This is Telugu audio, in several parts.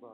బా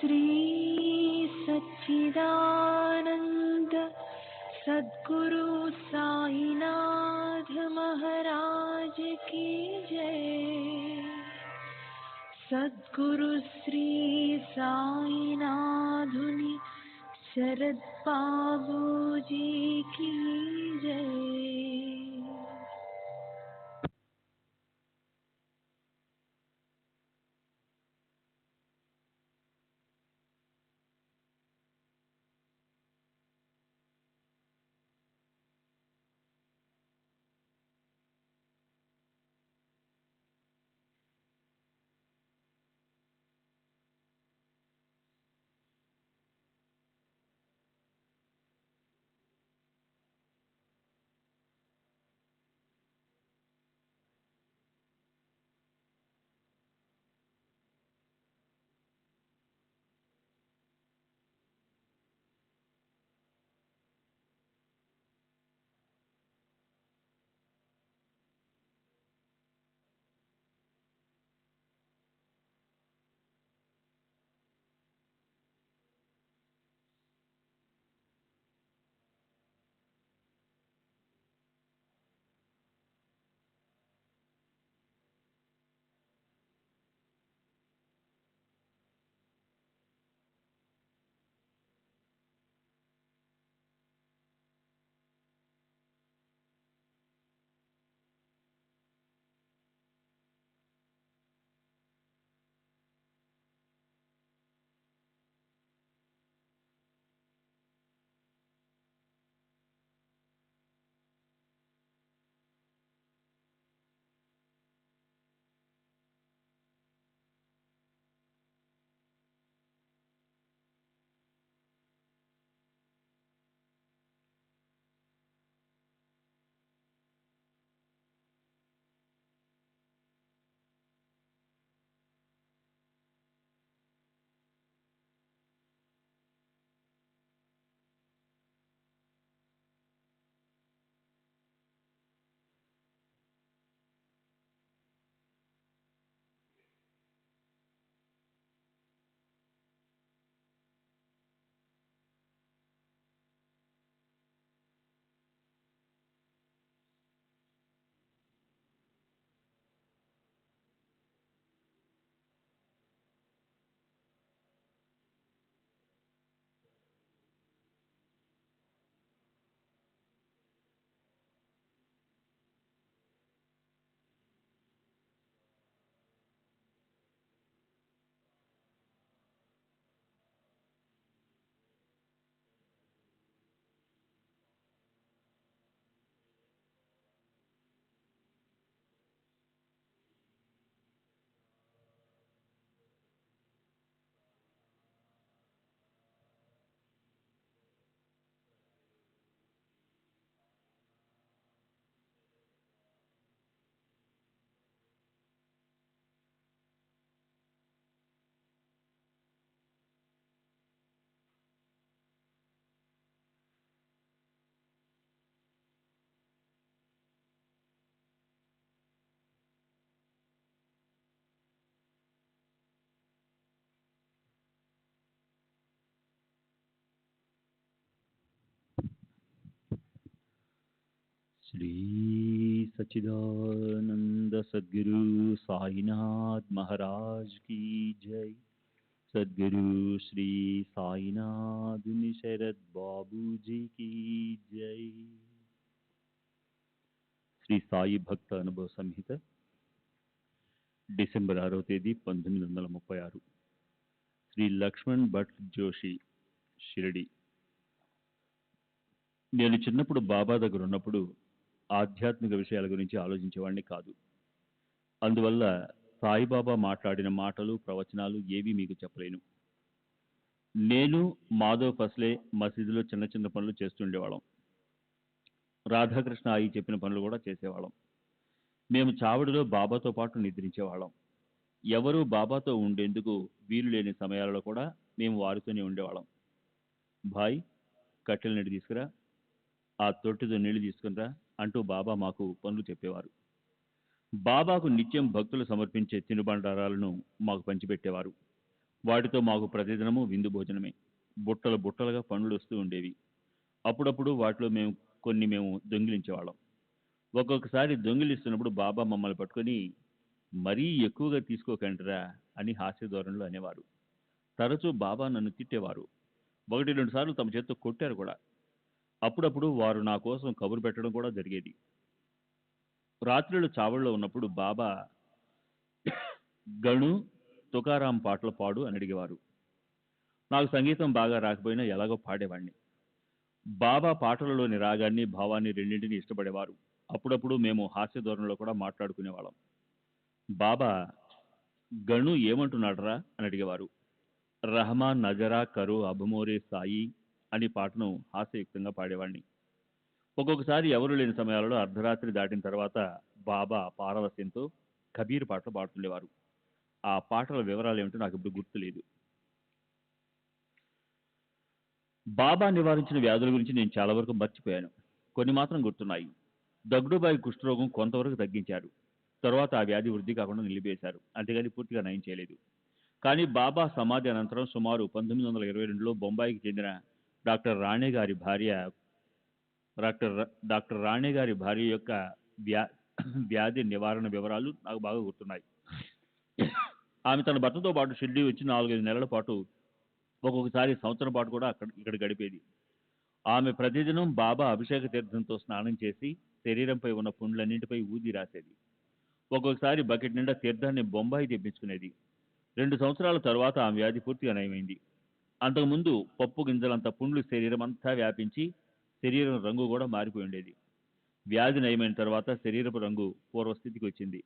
श्री सच्चिदानंद सद्गुरु साईनाथ महाराज की जय। सद्गुरु श्री साईनाथुनि शरद बाबूजी की जय। श्री सच्चिदानंद सद्गुरु साईनाथ महाराज की जय। सद्गुरु श्री साईनाथ शरद बाबू जी की जय। శ్రీ సాయి భక్త అనుభవ సంహిత డిసెంబర్ 6వ తేదీ 1936. శ్రీ లక్ష్మణ్ భట్ జోషి, షిరిడి. నేను చిన్నప్పుడు బాబా దగ్గర ఉన్నప్పుడు ఆధ్యాత్మిక విషయాల గురించి ఆలోచించేవాడిని కాదు. అందువల్ల సాయిబాబా మాట్లాడిన మాటలు, ప్రవచనాలు ఏవి మీకు చెప్పలేను. నేను, మాధవ్ ఫస్లే మసీదులో చిన్న చిన్న పనులు చేస్తుండేవాళ్ళం. రాధాకృష్ణ ఆయి చెప్పిన పనులు కూడా చేసేవాళ్ళం. మేము చావడిలో బాబాతో పాటు నిద్రించేవాళ్ళం. ఎవరూ బాబాతో ఉండేందుకు వీలు లేని సమయాలలో కూడా మేము వారితోనే ఉండేవాళ్ళం. భాయ్, కట్టెల నీళ్ళు తీసుకురా, ఆ తొట్టితో నీళ్లు తీసుకునిరా అంటూ బాబా మాకు పనులు చెప్పేవారు. బాబాకు నిత్యం భక్తులు సమర్పించే తినుబండారాలను మాకు పంచిపెట్టేవారు. వాటితో మాకు ప్రతిదినము విందు భోజనమే. బుట్టలు బుట్టలుగా పండ్లు వస్తూ ఉండేవి. అప్పుడప్పుడు వాటిలో మేము దొంగిలించేవాళ్ళం. ఒక్కొక్కసారి దొంగిలిస్తున్నప్పుడు బాబా మమ్మల్ని పట్టుకొని మరీ ఎక్కువగా తీసుకోకండిరా అని హాస్య ధోరణిలో అనేవారు. తరచూ బాబా నన్ను తిట్టేవారు. 1-2 సార్లు తమ చేత్తో కొట్టారు కూడా. అప్పుడప్పుడు వారు నా కోసం కబురు పెట్టడం కూడా జరిగేది. రాత్రులు చావడిలో ఉన్నప్పుడు బాబా గణు, తుకారాం పాటలు పాడు అని అడిగేవారు. నాకు సంగీతం బాగా రాకపోయినా ఎలాగో పాడేవాణ్ణి. బాబా పాటలలోని రాగాన్ని, భావాన్ని రెండింటినీ ఇష్టపడేవారు. అప్పుడప్పుడు మేము హాస్య ధోరణిలో కూడా మాట్లాడుకునేవాళ్ళం. బాబా గణు ఏమంటున్నాడరా అని అడిగేవారు. రహమాన్ నజరా కరో అభమోరే సాయి అని పాటను హాస్యయుక్తంగా పాడేవాణ్ణి. ఒక్కొక్కసారి ఎవరు లేని సమయాలలో అర్ధరాత్రి దాటిన తర్వాత బాబా పారవస్యంతో కబీర్ పాటలు పాడుతుండేవారు. ఆ పాటల వివరాలు ఏమిటో నాకు ఇప్పుడు గుర్తులేదు. బాబా నివారించిన వ్యాధుల గురించి నేను చాలా వరకు మర్చిపోయాను. కొన్ని మాత్రం గుర్తున్నాయి. దగ్గుబాయి కుష్ఠరోగం కొంతవరకు తగ్గించారు. తర్వాత ఆ వ్యాధి వృద్ధి కాకుండా నిలిపేశారు. అంతేగాని పూర్తిగా నయం చేయలేదు. కానీ బాబా సమాధి అనంతరం సుమారు 1922లో బొంబాయికి చెందిన డాక్టర్ రాణే గారి భార్య యొక్క వ్యాధి నివారణ వివరాలు నాకు బాగా గుర్తున్నాయి. ఆమె తన భర్తతో పాటు షిర్డీ వచ్చి 4-5 నెలల పాటు, ఒక్కొక్కసారి సంవత్సరం పాటు కూడా ఇక్కడ గడిపేది. ఆమె ప్రతిదినం బాబా అభిషేక తీర్థంతో స్నానం చేసి శరీరంపై ఉన్న పుండ్లన్నింటిపై ఊది రాసేది. ఒక్కొక్కసారి బకెట్ నిండా తీర్థాన్ని బొంబాయి తెప్పించుకునేది. 2 సంవత్సరాల తరువాత ఆమె వ్యాధి పూర్తిగా నయమైంది. అంతకుముందు పప్పు గింజలంత పుండ్లు శరీరం అంతా వ్యాపించి శరీరం రంగు కూడా మారిపోయి ఉండేది. వ్యాధి నయమైన తర్వాత శరీరపు రంగు పూర్వస్థితికి వచ్చింది.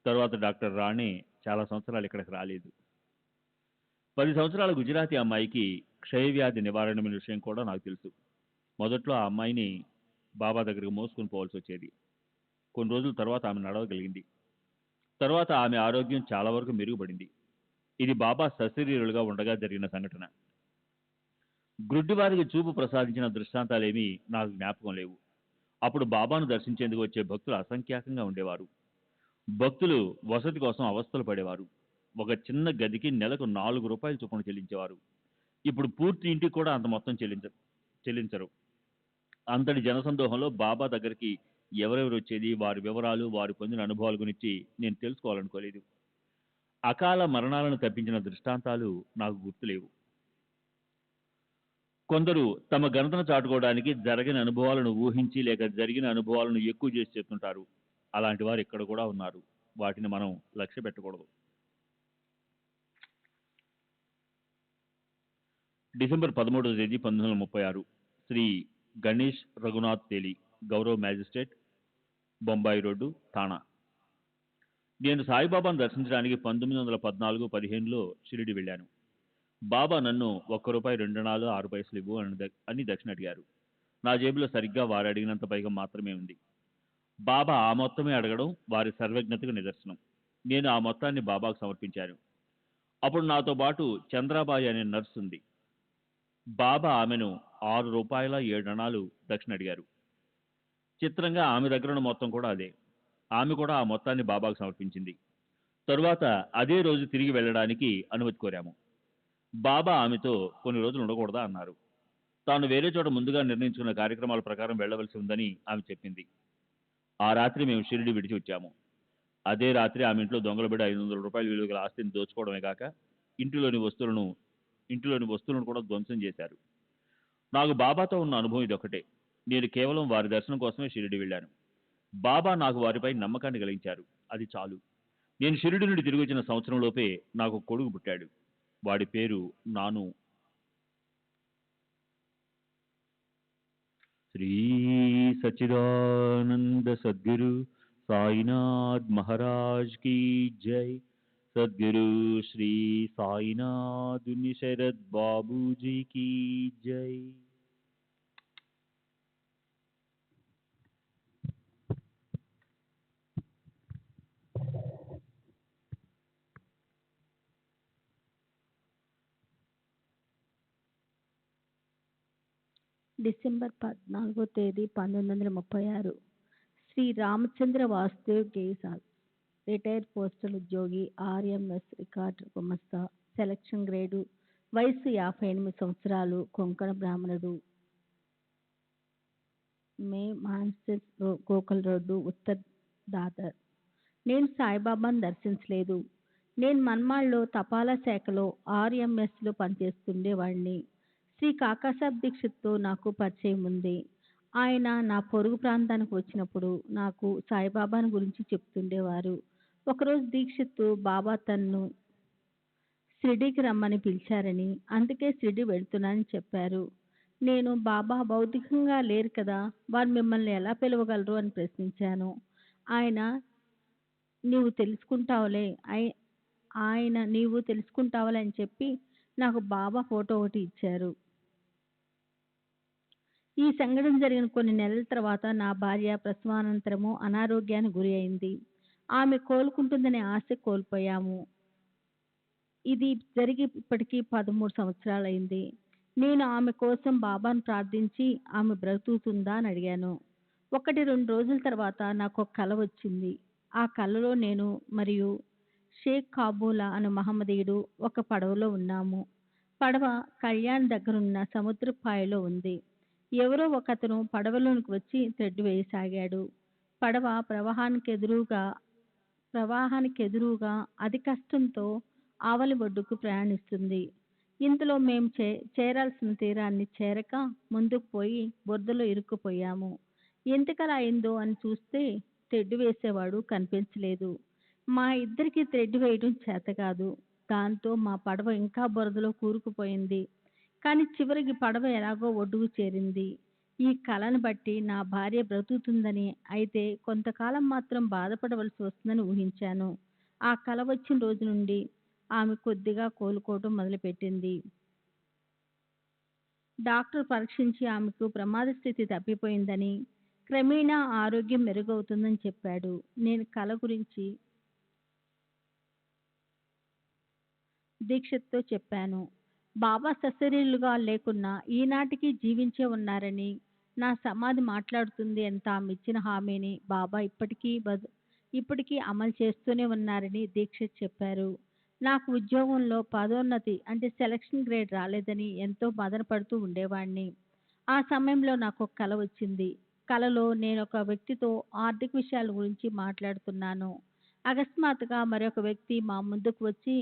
తర్వాత డాక్టర్ రాణే చాలా సంవత్సరాలు ఇక్కడికి రాలేదు. 10 సంవత్సరాల గుజరాతీ అమ్మాయికి క్షయవ్యాధి నివారణ విషయం కూడా నాకు తెలుసు. మొదట్లో ఆ అమ్మాయిని బాబా దగ్గరికి మోసుకుని పోవాల్సి వచ్చేది. కొన్ని రోజుల తర్వాత ఆమె నడవగలిగింది. తర్వాత ఆమె ఆరోగ్యం చాలా వరకు మెరుగుపడింది. ఇది బాబా సశరీరులుగా ఉండగా జరిగిన సంఘటన. గ్రుడ్డివారికి చూపు ప్రసాదించిన దృష్టాంతాలేమీ నాకు జ్ఞాపకం లేవు. అప్పుడు బాబాను దర్శించేందుకు వచ్చే భక్తులు అసంఖ్యాకంగా ఉండేవారు. భక్తులు వసతి కోసం అవస్థలు పడేవారు. ఒక చిన్న గదికి నెలకు 4 రూపాయలు చొప్పున చెల్లించేవారు. ఇప్పుడు పూర్తి ఇంటికి కూడా అంత మొత్తం చెల్లించరు. అంతటి జనసందోహంలో బాబా దగ్గరికి ఎవరెవరు వచ్చేది, వారి వివరాలు, వారు పొందిన అనుభవాల గురించి నేను తెలుసుకోవాలనుకోలేదు. అకాల మరణాలను తప్పించిన దృష్టాంతాలు నాకు గుర్తులేవు. కొందరు తమ ఘనతను చాటుకోవడానికి జరగని అనుభవాలను ఊహించి లేక జరిగిన అనుభవాలను ఎక్కువ చేసి చెప్తుంటారు. అలాంటి వారు ఇక్కడ కూడా ఉన్నారు. వాటిని మనం లక్ష్య పెట్టకూడదు. డిసెంబర్ 13వ తేదీ 1936 శ్రీ గణేష్ రఘునాథ్ తేలి, గౌరవ మ్యాజిస్ట్రేట్, బొంబాయి రోడ్డు, థానా. నేను సాయిబాబాను దర్శించడానికి 1914-15లో షిరిడి వెళ్ళాను. బాబా నన్ను ₹1 2 6 పైసలు ఇవ్వు అని దక్షిణ అడిగారు. నా జేబులో సరిగ్గా వారు అడిగినంత పైగా మాత్రమే ఉంది. బాబా ఆ మొత్తమే అడగడం వారి సర్వజ్ఞతకు నిదర్శనం. నేను ఆ మొత్తాన్ని బాబాకు సమర్పించాను. అప్పుడు నాతో పాటు చంద్రాబాయి అనే నర్సు ఉంది. బాబా ఆమెను ₹6 7 దక్షిణ అడిగారు. చిత్రంగా ఆమె దగ్గర ఉన్న మొత్తం కూడా అదే. ఆమె కూడా ఆ మొత్తాన్ని బాబాకు సమర్పించింది. తరువాత అదే రోజు తిరిగి వెళ్ళడానికి అనుమతి కోరాము. బాబా ఆమెతో కొన్ని రోజులు ఉండకూడదా అన్నారు. తాను వేరే చోట ముందుగా నిర్ణయించుకున్న కార్యక్రమాల ప్రకారం వెళ్ళవలసి ఉందని ఆమె చెప్పింది. ఆ రాత్రి మేము షిరిడి విడిచి వచ్చాము. అదే రాత్రి ఆమె ఇంట్లో దొంగలు పడి ₹500 విలువ గల ఆస్తిని దోచుకోవడమే కాక ఇంటిలోని వస్తువులను కూడా ధ్వంసం చేశారు. నాకు బాబాతో ఉన్న అనుభవం ఇదొకటే. నేను కేవలం వారి దర్శనం కోసమే షిరిడి వెళ్ళాను. బాబా నాకు వారిపై నమ్మకాన్ని కలిగించారు. అది చాలు. నేను షిరిడి నుండి తిరిగి వచ్చిన సంవత్సరంలోపే నాకు కొడుకు పుట్టాడు. వాడి పేరు నాను. శ్రీ సచ్చిదానంద సద్గురు సాయినాథ్ మహారాజ్ కీ జై. సద్గురు శ్రీ సాయినాథ్ శరద్ బాబూజీ కీ జై. డిసెంబర్ 14వ తేదీ 1936 శ్రీ రామచంద్ర వాసుదేవ్ గేసాల్, రిటైర్డ్ పోస్టల్ ఉద్యోగి, ఆర్ఎంఎస్ రికార్డ్ గుమస్తా, సెలక్షన్ గ్రేడు, వయసు 58 సంవత్సరాలు, కొంకణ బ్రాహ్మణుడు, మే మాన్సెస్ గోకుల్ రోడ్డు, ఉత్తర్ దాదర్. నేను సాయిబాబాను దర్శించలేదు. నేను మన్మాడ్లో తపాలా శాఖలో ఆర్ఎంఎస్లో పనిచేస్తుండేవాడిని. శ్రీ కాకాసాబ్ దీక్షిత్తో నాకు పరిచయం ఉంది. ఆయన నా పొరుగు ప్రాంతానికి వచ్చినప్పుడు నాకు సాయిబాబాను గురించి చెప్తుండేవారు. ఒకరోజు దీక్షిత్తు బాబా తన్ను షిరిడీకి రమ్మని పిలిచారని, అందుకే షిరిడీ వెళ్తున్నానని చెప్పారు. నేను బాబా భౌతికంగా లేరు కదా, వారు మిమ్మల్ని ఎలా పిలవగలరు అని ప్రశ్నించాను. ఆయన నీవు తెలుసుకుంటావులే నీవు తెలుసుకుంటావులే అని చెప్పి నాకు బాబా ఫోటో ఒకటి ఇచ్చారు. ఈ సంఘటన జరిగిన కొన్ని నెలల తర్వాత నా భార్య ప్రసవానంతరము అనారోగ్యానికి గురి అయింది. ఆమె కోలుకుంటుందనే ఆశ కోల్పోయాము. ఇది జరిగి ఇప్పటికీ 13 సంవత్సరాలైంది. నేను ఆమె కోసం బాబాను ప్రార్థించి ఆమె బ్రతుకుతుందా అని అడిగాను. 1-2 రోజుల తర్వాత నాకు ఒక కల వచ్చింది. ఆ కలలో నేను మరియు షేక్ కాబూలా అనే మహమ్మదీయుడు ఒక పడవలో ఉన్నాము. పడవ కళ్యాణ్ దగ్గరున్న సముద్రపాయలో ఉంది. ఎవరో ఒకతను పడవలోనికి వచ్చి థ్రెడ్ వేయసాగాడు. పడవ ప్రవాహానికెదురుగా అతి కష్టంతో ఆవలి ఒడ్డుకు ప్రయాణిస్తుంది. ఇంతలో మేము చేరాల్సిన తీరాన్ని చేరక ముందుకు పోయి బురదలో ఇరుక్కుపోయాము. ఎందుకలా అయిందో అని చూస్తే థ్రెడ్ వేసేవాడు కనిపించలేదు. మా ఇద్దరికి థ్రెడ్ వేయడం చేతకాదు. దాంతో మా పడవ ఇంకా బురదలో కూరుకుపోయింది. కానీ చివరికి పడవ ఎలాగో ఒడ్డుకు చేరింది. ఈ కలను బట్టి నా భార్య బ్రతుకుతుందని, అయితే కొంతకాలం మాత్రం బాధపడవలసి వస్తుందని ఊహించాను. ఆ కల వచ్చిన రోజు నుండి ఆమె కొద్దిగా కోలుకోవటం మొదలుపెట్టింది. డాక్టర్ పరీక్షించి ఆమెకు ప్రమాద స్థితి తప్పిపోయిందని, క్రమేణా ఆరోగ్యం మెరుగవుతుందని చెప్పాడు. నేను కల గురించి దీక్షతో చెప్పాను. బాబా సశరీరులుగా లేకున్నా ఈనాటికి జీవించే ఉన్నారని, నా సమాధి మాట్లాడుతుంది అని తాము ఇచ్చిన హామీని బాబా ఇప్పటికీ అమలు చేస్తూనే ఉన్నారని దీక్షిత్ చెప్పారు. నాకు ఉద్యోగంలో పదోన్నతి అంటే సెలక్షన్ గ్రేడ్ రాలేదని ఎంతో మదనపడుతూ ఉండేవాడిని. ఆ సమయంలో నాకు ఒక కల వచ్చింది. కలలో నేను ఒక వ్యక్తితో ఆర్థిక విషయాల గురించి మాట్లాడుతున్నాను. అకస్మాత్తుగా మరొక వ్యక్తి మా ముందుకు వచ్చి,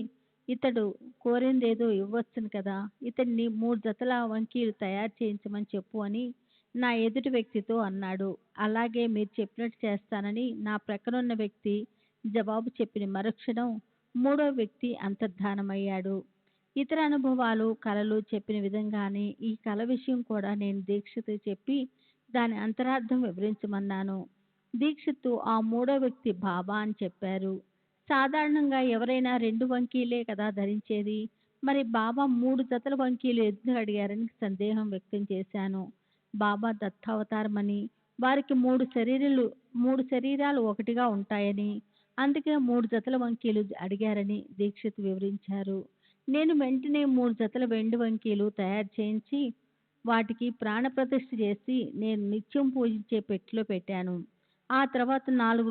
ఇతడు కోరిందేదో ఇవ్వచ్చును కదా, ఇతడిని 3 జతల వంకీలు తయారు చేయించమని చెప్పు అని నా ఎదుటి వ్యక్తితో అన్నాడు. అలాగే మీరు చెప్పినట్టు చేస్తానని నా ప్రక్కనున్న వ్యక్తి జవాబు చెప్పిన మరుక్షణం మూడో వ్యక్తి అంతర్ధానమయ్యాడు. ఇతర అనుభవాలు, కలలు చెప్పిన విధంగానే ఈ కల విషయం కూడా నేను దీక్షిత్ చెప్పి దాని అంతరార్థం వివరించమన్నాను. దీక్షిత్తు ఆ మూడో వ్యక్తి బాబా అని చెప్పారు. సాధారణంగా ఎవరైనా 2 వంకీలే కదా ధరించేది, మరి బాబా 3 జతల వంకీలు ఎందుకు అడిగారని సందేహం వ్యక్తం చేశాను. బాబా దత్తావతారమని, వారికి 3 శరీరాలు ఒకటిగా ఉంటాయని, అందుకే 3 జతల వంకీలు అడిగారని దీక్షిత్ వివరించారు. నేను వెంటనే 3 జతల వెండి వంకీలు తయారు చేయించి వాటికి ప్రాణప్రతిష్ఠ చేసి నేను నిత్యం పూజించే పెట్టెలో పెట్టాను. ఆ తర్వాత 4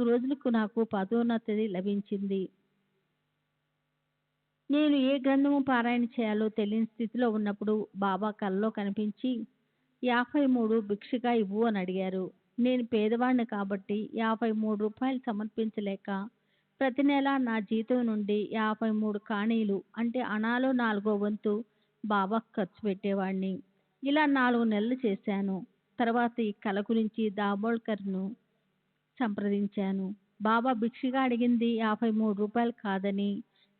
రోజులకు నాకు పదోన్నతి లభించింది. నేను ఏ గ్రంథము పారాయణ చేయాలో తెలియని స్థితిలో ఉన్నప్పుడు బాబా కలలో కనిపించి 53 భిక్షగా ఇవ్వు అని అడిగారు. నేను పేదవాడిని కాబట్టి 53 రూపాయలు సమర్పించలేక ప్రతి నెల నా జీతం నుండి 53 కాణీలు అంటే అనాలో 4వ వంతు బాబాకు ఖర్చు పెట్టేవాడిని. ఇలా 4 నెలలు చేశాను. తర్వాత ఈ కళ గురించి దాబోల్కర్ను సంప్రదించాను. బాబా భిక్షగా అడిగింది 53 రూపాయలు కాదని,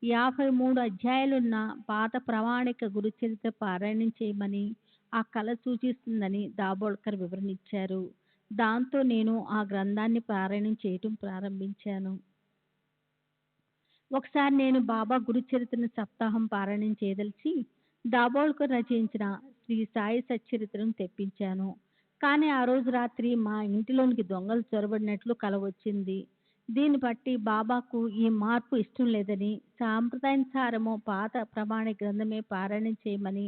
53 అధ్యాయాలున్న పాత ప్రామాణిక గురుచరిత్ర పారాయణం చేయమని ఆ కళ సూచిస్తుందని దాబోల్కర్ వివరణ ఇచ్చారు. దాంతో నేను ఆ గ్రంథాన్ని పారాయణం చేయటం ప్రారంభించాను. ఒకసారి నేను బాబా గురుచరిత్రను సప్తాహం పారాయణం చేయదలిచి దాబోల్కర్ రచించిన శ్రీ సాయి సచ్చరిత్రను తెప్పించాను. కానీ ఆ రోజు రాత్రి మా ఇంటిలోనికి దొంగలు చొరబడినట్లు కల వచ్చింది. దీన్ని బట్టి బాబాకు ఈ మార్పు ఇష్టం లేదని, సాంప్రదాయానుసారము పాత ప్రమాణ గ్రంథమే పారాయణం చేయమని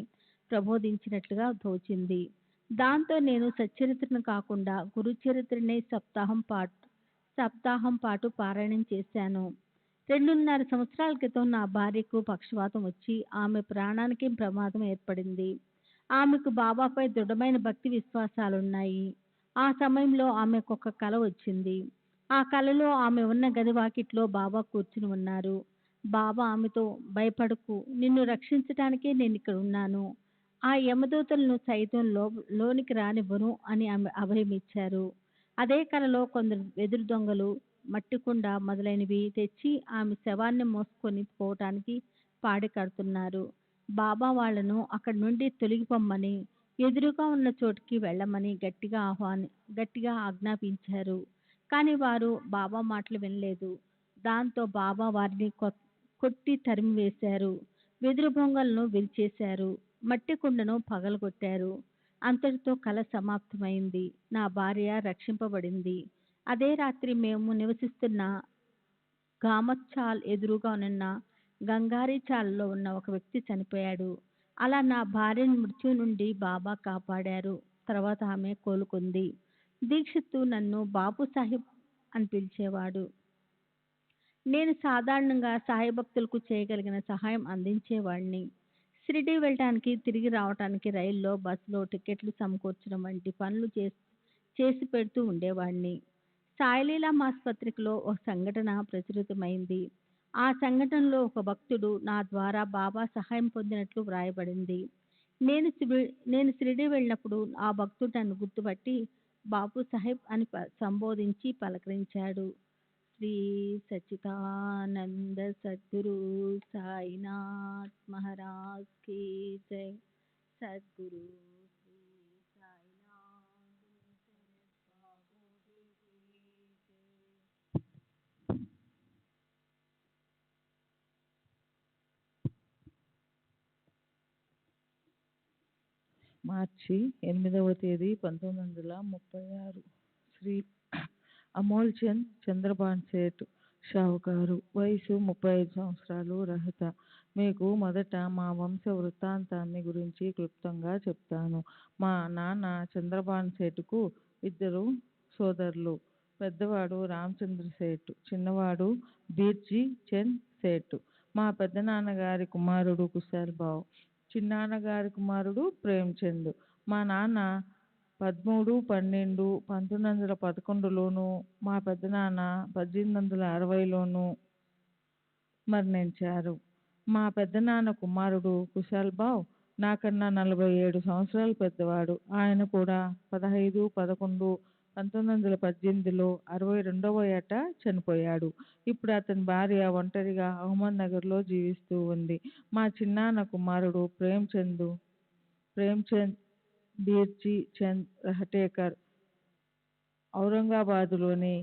ప్రబోధించినట్లుగా తోచింది. దాంతో నేను సచ్చరిత్రను కాకుండా గురుచరిత్రనే సప్తాహం పాటు పారాయణం చేశాను. 2.5 సంవత్సరాల క్రితం నా భార్యకు పక్షవాతం వచ్చి ఆమె ప్రాణానికి ప్రమాదం ఏర్పడింది. ఆమెకు బాబాపై దృఢమైన భక్తి విశ్వాసాలున్నాయి. ఆ సమయంలో ఆమెకు ఒక కల వచ్చింది. ఆ కలలో ఆమె ఉన్న గది వాకిట్లో బాబా కూర్చుని ఉన్నారు. బాబా ఆమెతో, భయపడకు, నిన్ను రక్షించటానికే నేను ఇక్కడ ఉన్నాను. ఆ యమదూతలను సైతం లోనికి రానివ్వను అని ఆమె అభయమిచ్చారు. అదే కలలో కొందరు వెదురు దొంగలు మట్టి కుండ మొదలైనవి తెచ్చి ఆమె శవాన్ని మోసుకొని పోవటానికి పాడి కడుతున్నారు. బాబా వాళ్లను అక్కడి నుండి తొలగిపోమ్మని, ఎదురుగా ఉన్న చోటుకి వెళ్ళమని గట్టిగా ఆజ్ఞాపించారు. కానీ వారు బాబా మాటలు వినలేదు. దాంతో బాబా వారిని కొట్టి తరిమివేశారు. వెదురు బొంగలను విరిచేశారు. మట్టి కుండను పగలగొట్టారు. అంతటితో కల సమాప్తమైంది. నా భార్య రక్షింపబడింది. అదే రాత్రి మేము నివసిస్తున్న గామత్చాల్ ఎదురుగా ఉన్న గంగారీ చాల్లో ఉన్న ఒక వ్యక్తి చనిపోయాడు. అలా నా భార్యను మృత్యు నుండి బాబా కాపాడారు. తర్వాత ఆమె కోలుకుంది. దీక్షిత్తు నన్ను బాపు సాహిబ్ అని పిలిచేవాడు. నేను సాధారణంగా సాయి భక్తులకు చేయగలిగిన సహాయం అందించేవాడిని. షిరిడీ వెళ్ళటానికి, తిరిగి రావటానికి రైల్లో, బస్సులో టికెట్లు సమకూర్చడం వంటి పనులు చేసి పెడుతూ ఉండేవాడిని. సాయిలీలా మాసపత్రికలో ఒక సంఘటన ప్రచురితమైంది. ఆ సంఘటనలో ఒక భక్తుడు నా ద్వారా బాబా సహాయం పొందినట్లు వ్రాయబడింది. నేను షిరిడీ వెళ్ళినప్పుడు ఆ భక్తుడు నన్ను గుర్తుపట్టి బాపు సాహెబ్ అని సంబోధించి పలకరించాడు. శ్రీ సచ్చిదానంద సద్గురు సాయినాథ్ మహారాజ్ కీ జై. సద్గురు శ్రీ సాయినాథ్ మార్చి 8వ తేదీ 1936. శ్రీ అమోల్ చంద్ చంద్రబాన్ సేట్ షావుకారు. వయసు 35 సంవత్సరాలు. రహత. మీకు మొదట మా వంశ వృత్తాంతాన్ని గురించి క్లుప్తంగా చెప్తాను. మా నాన్న చంద్రబాన్ సేటుకు 2 సోదరులు. పెద్దవాడు రామచంద్ర సేటు, చిన్నవాడు బీర్జీ చంద్ సేటు. మా పెద్దనాన్నగారి కుమారుడు కుశాల్ బావ్, చిన్నాన్నగారి కుమారుడు ప్రేమ్చంద్. మా నాన్న 13/12/1911లోను, మా పెద్దనాన్న 1860లోను మరణించారు. మా పెద్దనాన్న కుమారుడు కుశాల్ బావ్ నాకన్నా 47 సంవత్సరాలు పెద్దవాడు. ఆయన కూడా 15/11/1918లో 62వ ఏట చనిపోయాడు. ఇప్పుడు అతని భార్య ఒంటరిగా అహ్మద్నగర్లో జీవిస్తూ ఉంది. మా చిన్నాన్న కుమారుడు ప్రేమ్చంద్ బీర్జీ చంద్ రహటేకర్ ఔరంగాబాదులోని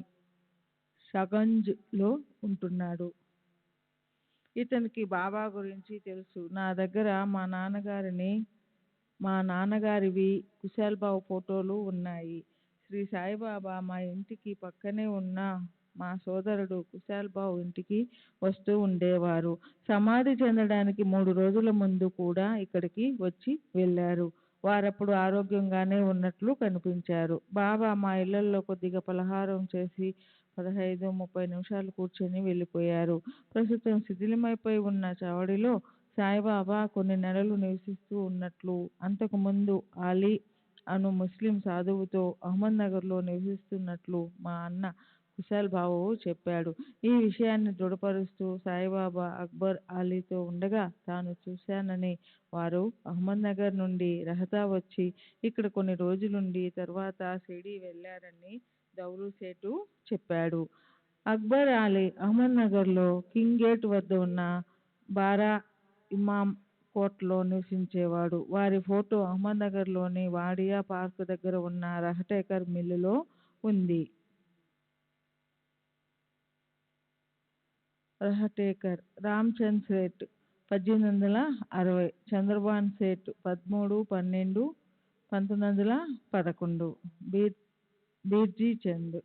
షగంజ్లో ఉంటున్నాడు. ఇతనికి బాబా గురించి తెలుసు. నా దగ్గర మా నాన్నగారివి కుశాల్ బావ్ ఫోటోలు ఉన్నాయి. శ్రీ సాయిబాబా మా ఇంటికి పక్కనే ఉన్న మా సోదరుడు కుశాల్ బావ్ ఇంటికి వస్తూ ఉండేవారు. సమాధి చెందడానికి 3 రోజుల ముందు కూడా ఇక్కడికి వచ్చి వెళ్ళారు. వారప్పుడు ఆరోగ్యంగానే ఉన్నట్లు కనిపించారు. బాబా మా ఇళ్లలో కొద్దిగా పలహారం చేసి 15-30 నిమిషాలు కూర్చొని వెళ్ళిపోయారు. ప్రస్తుతం శిథిలమైపోయి ఉన్న చావడిలో సాయిబాబా కొన్ని నెలలు నివసిస్తూ ఉన్నట్లు, అంతకుముందు అలీ అను ముస్లిం సాధువుతో అహ్మద్నగర్లో నివసిస్తున్నట్లు మా అన్న కుశాల్ బావు చెప్పాడు. ఈ విషయాన్ని దృఢపరుస్తూ సాయిబాబా అక్బర్ అలీతో ఉండగా తాను చూశానని, వారు అహ్మద్నగర్ నుండి రహతా వచ్చి ఇక్కడ కొన్ని రోజులుండి తర్వాత షిరిడీ వెళ్ళారని దౌలూ సేటు చెప్పాడు. అక్బర్ అలీ అహ్మద్నగర్లో కింగ్ గేట్ వద్ద ఉన్న బారా ఇమాం కోట్లో నివసించేవాడు. వారి ఫోటో అహ్మద్నగర్లోని వాడియా పార్క్ దగ్గర ఉన్న రహటేకర్ మిల్లులో ఉంది. Rahatekar Ramchand Seth 1860, Chandrabhan Seth 13/12/1911, Birji Chand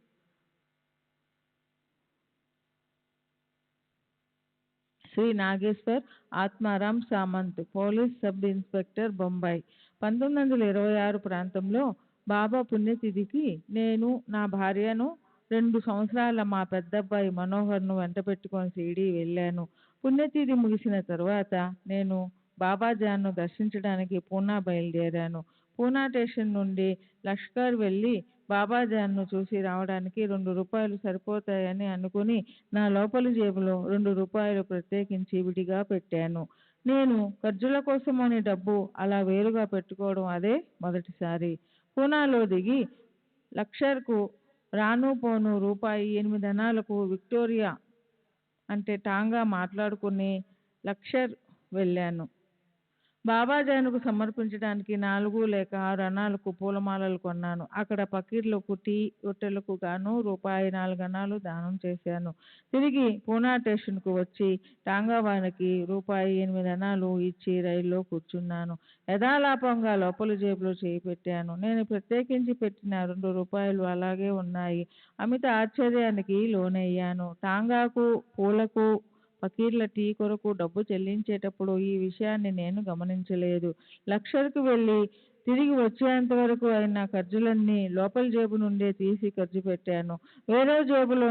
Shri Nageshwar Atmaram Samant, police sub inspector, Bombay. 1926 ప్రాంతంలో బాబా పుణ్యతిథికి నేను, నా భార్యను 2 సంవత్సరాల మా పెద్దబ్బాయి మనోహర్ను వెంట పెట్టుకొని షిరిడీ వెళ్ళాను. పుణ్యతిథి ముగిసిన తరువాత నేను బాబాజాన్ను దర్శించడానికి పూనా బయలుదేరాను. పూనా స్టేషన్ నుండి లష్కర్ వెళ్ళి బాబాజాన్ను చూసి రావడానికి 2 రూపాయలు సరిపోతాయని అనుకుని నా లోపలి జేబులో 2 రూపాయలు ప్రత్యేకించి విడిగా పెట్టాను. నేను ఖర్చుల కోసమని డబ్బు అలా వేరుగా పెట్టుకోవడం అదే మొదటిసారి. పూనాలో దిగి లష్కర్కు రాను పోను రూపాయి 8 అణాలకు విక్టోరియా అంటే టాంగా మాట్లాడుకుని లష్కర్ వెళ్ళాను. బాబాజాన్కు సమర్పించడానికి 4 లేక 6 అణాలకు పూలమాలలు కొన్నాను. అక్కడ ఫకీర్లకు టీ రొట్టెలకు గాను రూపాయి 4 అణాలు దానం చేశాను. తిరిగి పూనా స్టేషన్కు వచ్చి టాంగావానికి రూపాయి 8 అణాలు ఇచ్చి రైల్లో కూర్చున్నాను. యథాలాపంగా లోపలి జేబులో చేయి పెట్టాను. నేను ప్రత్యేకించి పెట్టిన 2 రూపాయలు అలాగే ఉన్నాయి. అమిత ఆశ్చర్యానికి లోనయ్యాను. టాంగాకు, పూలకు, ఫకీర్ల టీ కొరకు డబ్బు చెల్లించేటప్పుడు ఈ విషయాన్ని నేను గమనించలేదు. లష్కర్కు వెళ్ళి తిరిగి వచ్చేంత వరకు అయిన ఖర్చులన్నీ లోపలి జేబు నుండే తీసి ఖర్చు పెట్టాను. వేరే జేబులో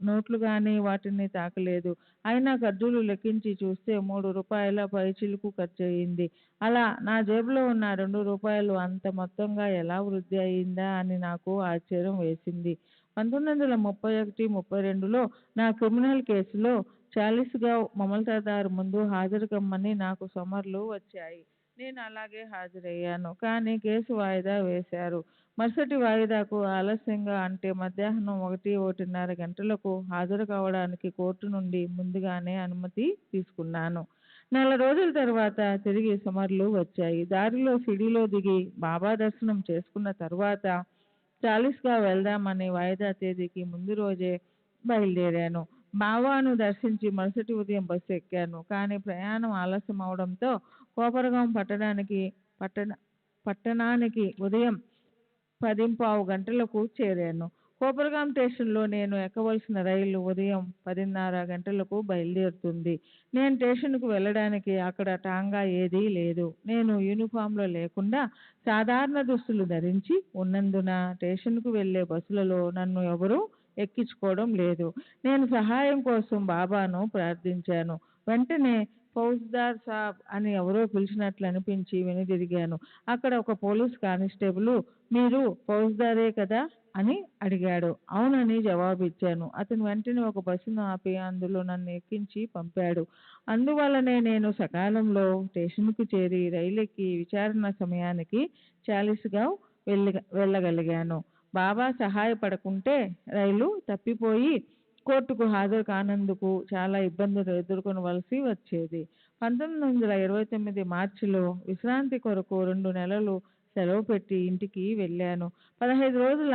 నోట్లు కానీ వాటిని తాకలేదు. అయినా ఖర్చులు లెక్కించి చూస్తే 3 రూపాయల పైచిలుకు ఖర్చయింది. అలా నా జేబులో ఉన్న 2 రూపాయలు అంత మొత్తంగా ఎలా వృద్ధి అయిందా అని నాకు ఆశ్చర్యం వేసింది. 1931-32లో నా క్రిమినల్ కేసులో చాలీస్గావ్ మమల్తాదారు ముందు హాజరు కమ్మని నాకు సమన్లు వచ్చాయి. నేను అలాగే హాజరయ్యాను. కానీ కేసు వాయిదా వేశారు. మరుసటి వాయిదాకు ఆలస్యంగా అంటే మధ్యాహ్నం 1-1:30 గంటలకు హాజరు కావడానికి కోర్టు నుండి ముందుగానే అనుమతి తీసుకున్నాను. నెల రోజుల తర్వాత తిరిగి సమన్లు వచ్చాయి. దారిలో షిరిడీలో దిగి బాబా దర్శనం చేసుకున్న తర్వాత చాలీస్గావ్ వెళ్దామని వాయిదా తేదీకి ముందు రోజే బయలుదేరాను. బాబాను దర్శించి మరుసటి ఉదయం బస్సు ఎక్కాను. కానీ ప్రయాణం ఆలస్యం అవడంతో కోపరగాం పట్టణానికి ఉదయం 10:15 గంటలకు చేరాను. కోపరగాం స్టేషన్లో నేను ఎక్కవలసిన రైలు ఉదయం 10:30 గంటలకు బయలుదేరుతుంది. నేను స్టేషన్కు వెళ్ళడానికి అక్కడ టాంగా ఏదీ లేదు. నేను యూనిఫామ్లో లేకుండా సాధారణ దుస్తులు ధరించి ఉన్నందున స్టేషన్కు వెళ్ళే బస్సులలో నన్ను ఎవరూ ఎక్కించుకోవడం లేదు. నేను సహాయం కోసం బాబాను ప్రార్థించాను. వెంటనే ఫౌజ్దార్ సాబ్ అని ఎవరో పిలిచినట్లు అనిపించి వెనుదిరిగాను. అక్కడ ఒక పోలీస్ కానిస్టేబుల్ మీరు ఫౌజ్దారే కదా అని అడిగాడు. అవునని జవాబిచ్చాను. అతను వెంటనే ఒక బస్సును ఆపి అందులో నన్ను ఎక్కించి పంపాడు. అందువల్లనే నేను సకాలంలో స్టేషన్కు చేరి రైలెక్కి విచారణ సమయానికి చాలీస్గావ్ వెళ్ళగలిగాను. బాబా సహాయపడకుంటే రైలు తప్పిపోయి కోర్టుకు హాజరు కానందుకు చాలా ఇబ్బందులు ఎదుర్కొనవలసి వచ్చేది. 1929 మార్చిలో విశ్రాంతి కొరకు 2 నెలలు సెలవు పెట్టి ఇంటికి వెళ్ళాను. 15 రోజులు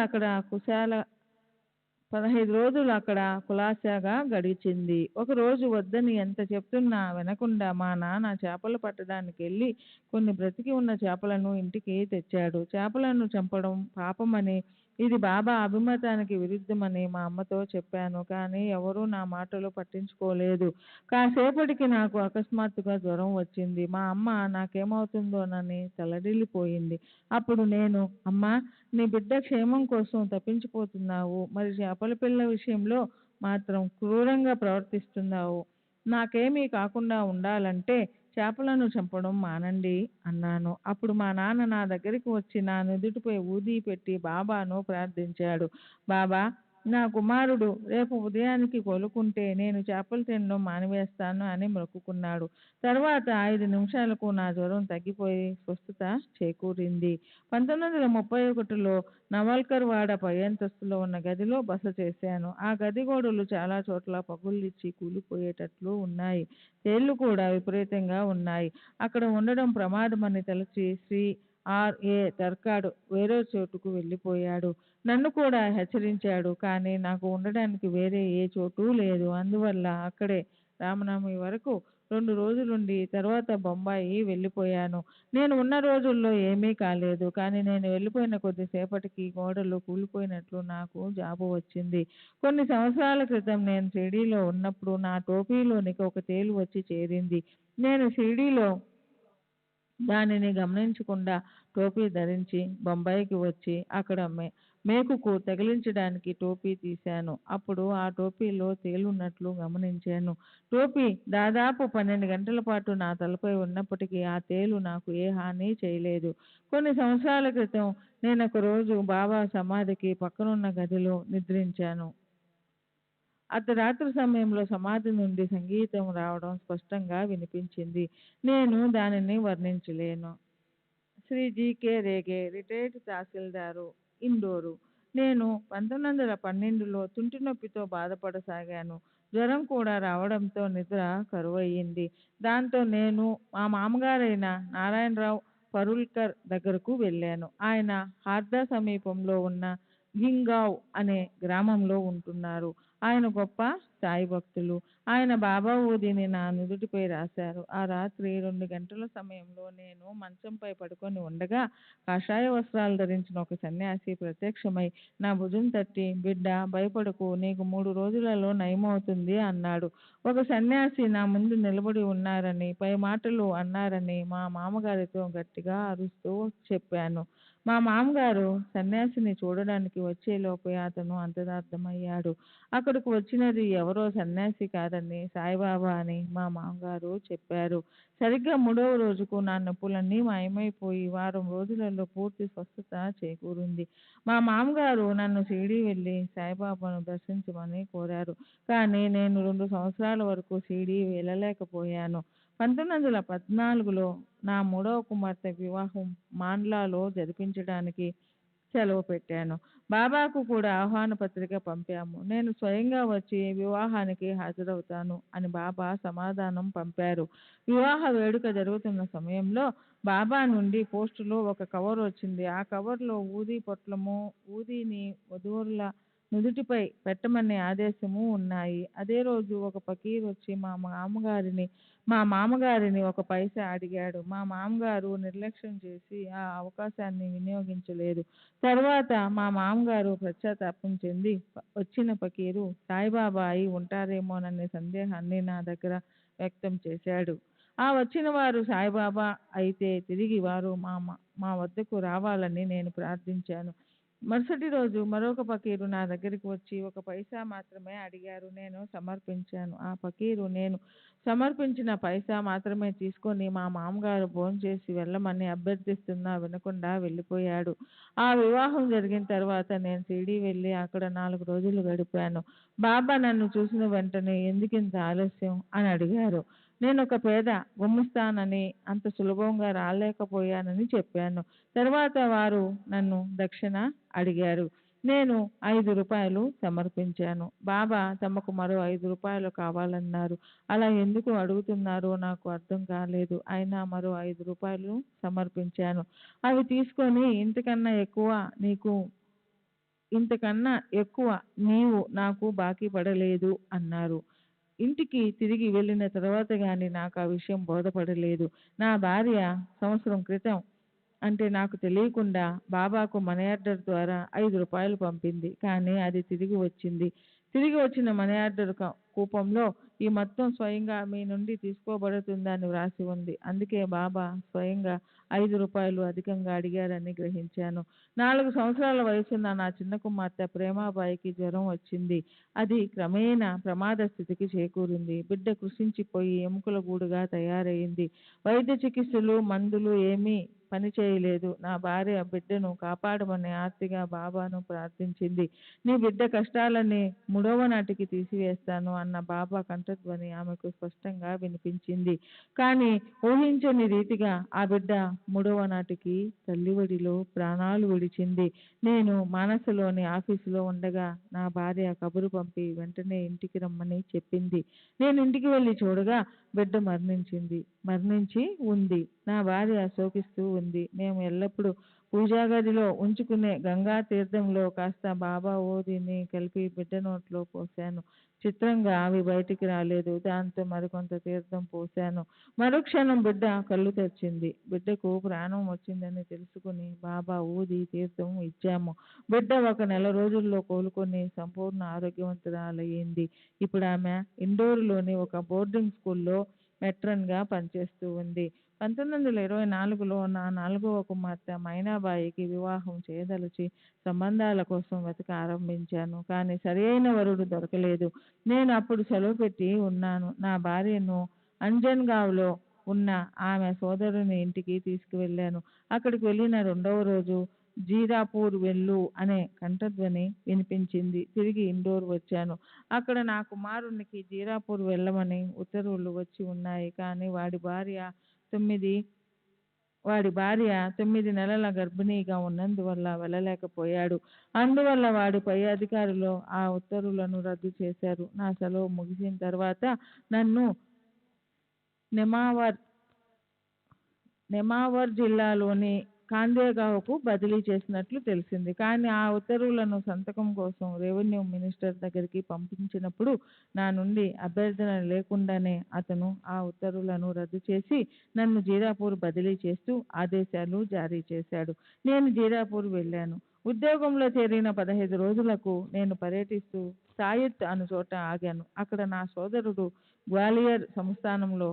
అక్కడ కులాసాగా గడిచింది. ఒకరోజు వద్దని ఎంత చెప్తున్నా వినకుండా మా నాన్న చేపలు పట్టడానికి వెళ్ళి కొన్ని బ్రతికి ఉన్న చేపలను ఇంటికి తెచ్చాడు. చేపలను చంపడం పాపమని, ఇది బాబా అభిమతానికి విరుద్ధమని మా అమ్మతో చెప్పాను. కానీ ఎవరూ నా మాటలు పట్టించుకోలేదు. కాసేపటికి నాకు అకస్మాత్తుగా జ్వరం వచ్చింది. మా అమ్మ నాకేమవుతుందోనని తల్లడిల్లిపోయింది. అప్పుడు నేను, అమ్మా, నీ బిడ్డ క్షేమం కోసం తప్పించిపోతున్నావు, మరి చేపల పిల్ల విషయంలో మాత్రం క్రూరంగా ప్రవర్తిస్తున్నావు. నాకేమీ కాకుండా ఉండాలంటే చేపలను చంపడం మానండి అన్నాను. అప్పుడు మా నాన్న నా దగ్గరికి వచ్చి నా నుదుటిపై ఊది పెట్టి బాబాను ప్రార్థించాడు. బాబా, నా కుమారుడు రేపు ఉదయానికి కోలుకుంటే నేను చేపలు తినడం మానివేస్తాను అని మొక్కుకున్నాడు. తర్వాత 5 నిమిషాలకు నా జ్వరం తగ్గిపోయి స్వస్థత చేకూరింది. 1931లో నవల్కర్ వాడ పై అంతస్తులో ఉన్న గదిలో బస చేశాను. ఆ గది గోడలు చాలా చోట్ల పగుళ్ళిచ్చి కూలిపోయేటట్లు ఉన్నాయి. తేళ్లు కూడా విపరీతంగా ఉన్నాయి. అక్కడ ఉండడం ప్రమాదమని తలచి శ్రీ R.A. తర్కాడ్ వేరే చోటుకు వెళ్ళిపోయాడు. నన్ను కూడా హెచ్చరించాడు. కానీ నాకు ఉండడానికి వేరే ఏ చోటు లేదు. అందువల్ల అక్కడే రామనవమి వరకు 2 రోజులుండి తర్వాత బొంబాయి వెళ్ళిపోయాను. నేను ఉన్న రోజుల్లో ఏమీ కాలేదు. కానీ నేను వెళ్ళిపోయిన కొద్దిసేపటికి గోడలు కూలిపోయినట్లు నాకు జాబు వచ్చింది. కొన్ని సంవత్సరాల క్రితం నేను షిరిడీలో ఉన్నప్పుడు నా టోపీలోనికి ఒక తేలు వచ్చి చేరింది. నేను షిరిడీలో దానిని గమనించకుండా టోపీ ధరించి బొంబాయికి వచ్చి అక్కడ మేకుకు తగిలించడానికి టోపీ తీశాను. అప్పుడు ఆ టోపీలో తేలున్నట్లు గమనించాను. టోపీ దాదాపు 12 గంటల పాటు నా తలపై ఉన్నప్పటికీ ఆ తేలు నాకు ఏ హాని చేయలేదు. కొన్ని సంవత్సరాల క్రితం నేనొక రోజు బాబా సమాధికి పక్కనున్న గదిలో నిద్రించాను. అర్ధరాత్రి సమయంలో సమాధి నుండి సంగీతం రావడం స్పష్టంగా వినిపించింది. నేను దానిని వర్ణించలేను. శ్రీ జి.కే. రేగే, రిటైర్డ్ తహసీల్దారు, ఇండోరు. నేను 1912లో తుంటి నొప్పితో బాధపడసాగాను. జ్వరం కూడా రావడంతో నిద్ర కరువయ్యింది. దాంతో నేను మా మామగారైన నారాయణరావు పరుల్కర్ దగ్గరకు వెళ్ళాను. ఆయన హార్దా సమీపంలో ఉన్న గింగావ్ అనే గ్రామంలో ఉంటున్నారు. ఆయన గొప్ప సాయి భక్తులు. ఆయన బాబా ఊదిని నా నుదుటిపై రాశారు. ఆ రాత్రి 2 గంటల సమయంలో నేను మంచంపై పడుకొని ఉండగా కాషాయ వస్త్రాలు ధరించిన ఒక సన్యాసి ప్రత్యక్షమై నా భుజం తట్టి, బిడ్డ భయపడకు, నీకు 3 రోజులలో నయమవుతుంది అన్నాడు. ఒక సన్యాసి నా ముందు నిలబడి ఉన్నారని, పై మాటలు అన్నారని మా మామగారితో గట్టిగా అరుస్తూ చెప్పాను. మా మామగారు సన్యాసిని చూడడానికి వచ్చేలోపే అతను అంతరార్థమయ్యాడు. అక్కడకు వచ్చినది ఎవరో సన్యాసి కాదని సాయిబాబా అని మా మామగారు చెప్పారు. సరిగ్గా 3వ రోజుకు నా నొప్పులన్నీ మాయమైపోయి వారం రోజులలో పూర్తి స్వస్థత చేకూరింది. మా మామగారు నన్ను షిరిడీ వెళ్ళి సాయిబాబాను దర్శించమని కోరారు. కానీ నేను 2 సంవత్సరాల వరకు షిరిడీ వెళ్ళలేకపోయాను. 1914లో నా 3వ కుమార్తె వివాహం మాండ్లాలో జరిపించడానికి సెలవు పెట్టాను. బాబాకు కూడా ఆహ్వాన పత్రిక పంపాము. నేను స్వయంగా వచ్చి వివాహానికి హాజరవుతాను అని బాబా సమాధానం పంపారు. వివాహ వేడుక జరుగుతున్న సమయంలో బాబా నుండి పోస్టులో ఒక కవర్ వచ్చింది. ఆ కవర్లో ఊదీ పొట్లము, ఊదీని వధువుల నుదుటిపై పెట్టమనే ఆదేశము ఉన్నాయి. అదే రోజు ఒక ఫకీర్ వచ్చి మా మామగారిని ఒక పైసా అడిగాడు. మా మామగారు నిర్లక్ష్యం చేసి ఆ అవకాశాన్ని వినియోగించలేదు. తర్వాత మా మామగారు పశ్చాత్తాపం చెంది వచ్చిన ఫకీరు సాయిబాబా అయి ఉంటారేమోననే సందేహాన్ని నా దగ్గర వ్యక్తం చేశాడు. ఆ వచ్చిన వారు సాయిబాబా అయితే తిరిగి వారు మా వద్దకు రావాలని నేను ప్రార్థించాను. మరుసటి రోజు మరొక ఫకీరు నా దగ్గరికి వచ్చి ఒక పైసా మాత్రమే అడిగారు. నేను సమర్పించాను. ఆ ఫకీరు నేను సమర్పించిన పైసా మాత్రమే తీసుకొని మా మామగారు భోంచేసి వెళ్ళమని అభ్యర్థిస్తున్నా వినకుండా వెళ్ళిపోయాడు. ఆ వివాహం జరిగిన తర్వాత నేను షిరిడీ వెళ్ళి అక్కడ 4 రోజులు గడిపాను. బాబా నన్ను చూసిన వెంటనే ఎందుకింత ఆలస్యం అని అడిగారు. నేను ఒక పేద గుమ్మిస్తానని అంత సులభంగా రాలేకపోయానని చెప్పాను. తర్వాత వారు నన్ను దక్షిణ అడిగారు. నేను 5 రూపాయలు సమర్పించాను. బాబా తమకు మరో 5 రూపాయలు కావాలన్నారు. అలా ఎందుకు అడుగుతున్నారో నాకు అర్థం కాలేదు. అయినా మరో 5 రూపాయలు సమర్పించాను. అవి తీసుకొని ఇంతకన్నా ఎక్కువ నీవు నాకు బాకీ పడలేదు అన్నారు. ఇంటికి తిరిగి వెళ్ళిన తర్వాత గాని నాకు ఆ విషయం బోధపడలేదు. నా భార్య సంవత్సరం క్రితం అంటే నాకు తెలియకుండా బాబాకు మనీ ఆర్డర్ ద్వారా 5 రూపాయలు పంపింది. కానీ అది తిరిగి వచ్చింది. తిరిగి వచ్చిన మనీ ఆర్డర్ కూపంలో ఈ మొత్తం స్వయంగా మీ నుండి తీసుకోబడుతుందని వ్రాసి ఉంది. అందుకే బాబా స్వయంగా 5 రూపాయలు అధికంగా అడిగారని గ్రహించాను. 4 సంవత్సరాల వయసున్న నా చిన్న కుమార్తె ప్రేమాబాయికి జ్వరం వచ్చింది. అది క్రమేణా ప్రమాద స్థితికి చేకూరింది. బిడ్డ కృషించిపోయి ఎముకల గూడుగా తయారైంది. వైద్య చికిత్సలు, మందులు ఏమీ పని చేయలేదు. నా భార్య బిడ్డను కాపాడమని ఆర్తిగా బాబాను ప్రార్థించింది. నీ బిడ్డ కష్టాలని 3వ నాటికి తీసివేస్తాను అన్న బాబా కంఠధ్వని ఆమెకు స్పష్టంగా వినిపించింది. కానీ ఊహించని రీతిగా ఆ బిడ్డ 3వ నాటికి తల్లివడిలో ప్రాణాలు విడిచింది. నేను మానసలోని ఆఫీసులో ఉండగా నా భార్య కబురు పంపి వెంటనే ఇంటికి రమ్మని చెప్పింది. నేను ఇంటికి వెళ్ళి చూడగా బిడ్డ మరణించి ఉంది. నా భార్య శోకిస్తూ ఉంది. మేము ఎల్లప్పుడూ పూజాగదిలో ఉంచుకునే గంగా తీర్థంలో కాస్త బాబా ఊదిని కలిపి బిడ్డ నోట్లో పోశాను. చిత్రంగా అవి బయటికి రాలేదు. దాంతో మరికొంత తీర్థం పోశాను. మరుక్షణం బిడ్డ కళ్ళు తెరిచింది. బిడ్డకు ప్రాణం వచ్చిందని తెలుసుకుని బాబా ఊది తీర్థం ఇచ్చాము. బిడ్డ 1 నెల రోజుల్లో కోలుకొని సంపూర్ణ ఆరోగ్యవంతురాలయ్యింది. ఇప్పుడు ఆమె ఇండోరులోని ఒక బోర్డింగ్ స్కూల్లో మెట్రన్గా పనిచేస్తూ ఉంది. 1924లో నా 4వ కుమార్తె మైనాబాయికి వివాహం చేయదలిచి సంబంధాల కోసం వెతక ఆరంభించాను. కానీ సరియైన వరుడు దొరకలేదు. నేను అప్పుడు సెలవు పెట్టి ఉన్నాను. నా భార్యను అంజన్గావ్లో ఉన్న ఆమె సోదరుని ఇంటికి తీసుకువెళ్ళాను. అక్కడికి వెళ్ళిన 2వ రోజు జీరాపూర్ వెళ్ళు అనే కంఠధ్వని వినిపించింది. తిరిగి ఇండోర్ వచ్చాను. అక్కడ నా కుమారునికి జీరాపూర్ వెళ్ళమని ఉత్తర్వులు వచ్చి ఉన్నాయి. కానీ వాడి భార్య 9 నెలల గర్భిణీగా ఉన్నందువల్ల వెళ్ళలేకపోయాడు. అందువల్ల వాడి పై అధికారులు ఆ ఉత్తర్వులను రద్దు చేశారు. నా సెలవు ముగిసిన తర్వాత నన్ను నెమావర్ జిల్లాలోని కాందేగావ్కు బదిలీ చేసినట్లు తెలిసింది. కానీ ఆ ఉత్తర్వులను సంతకం కోసం రెవెన్యూ మినిస్టర్ దగ్గరికి పంపించినప్పుడు నా నుండి అభ్యర్థన లేకుండానే అతను ఆ ఉత్తర్వులను రద్దు చేసి నన్ను జీరాపూర్ బదిలీ చేస్తూ ఆదేశాలు జారీ చేశాడు. నేను జీరాపూర్ వెళ్ళాను. ఉద్యోగంలో చేరిన 15 రోజులకు నేను పర్యటిస్తూ సాయిత్ అను చోట ఆగాను. అక్కడ నా సోదరుడు గ్వాలియర్ సంస్థానంలో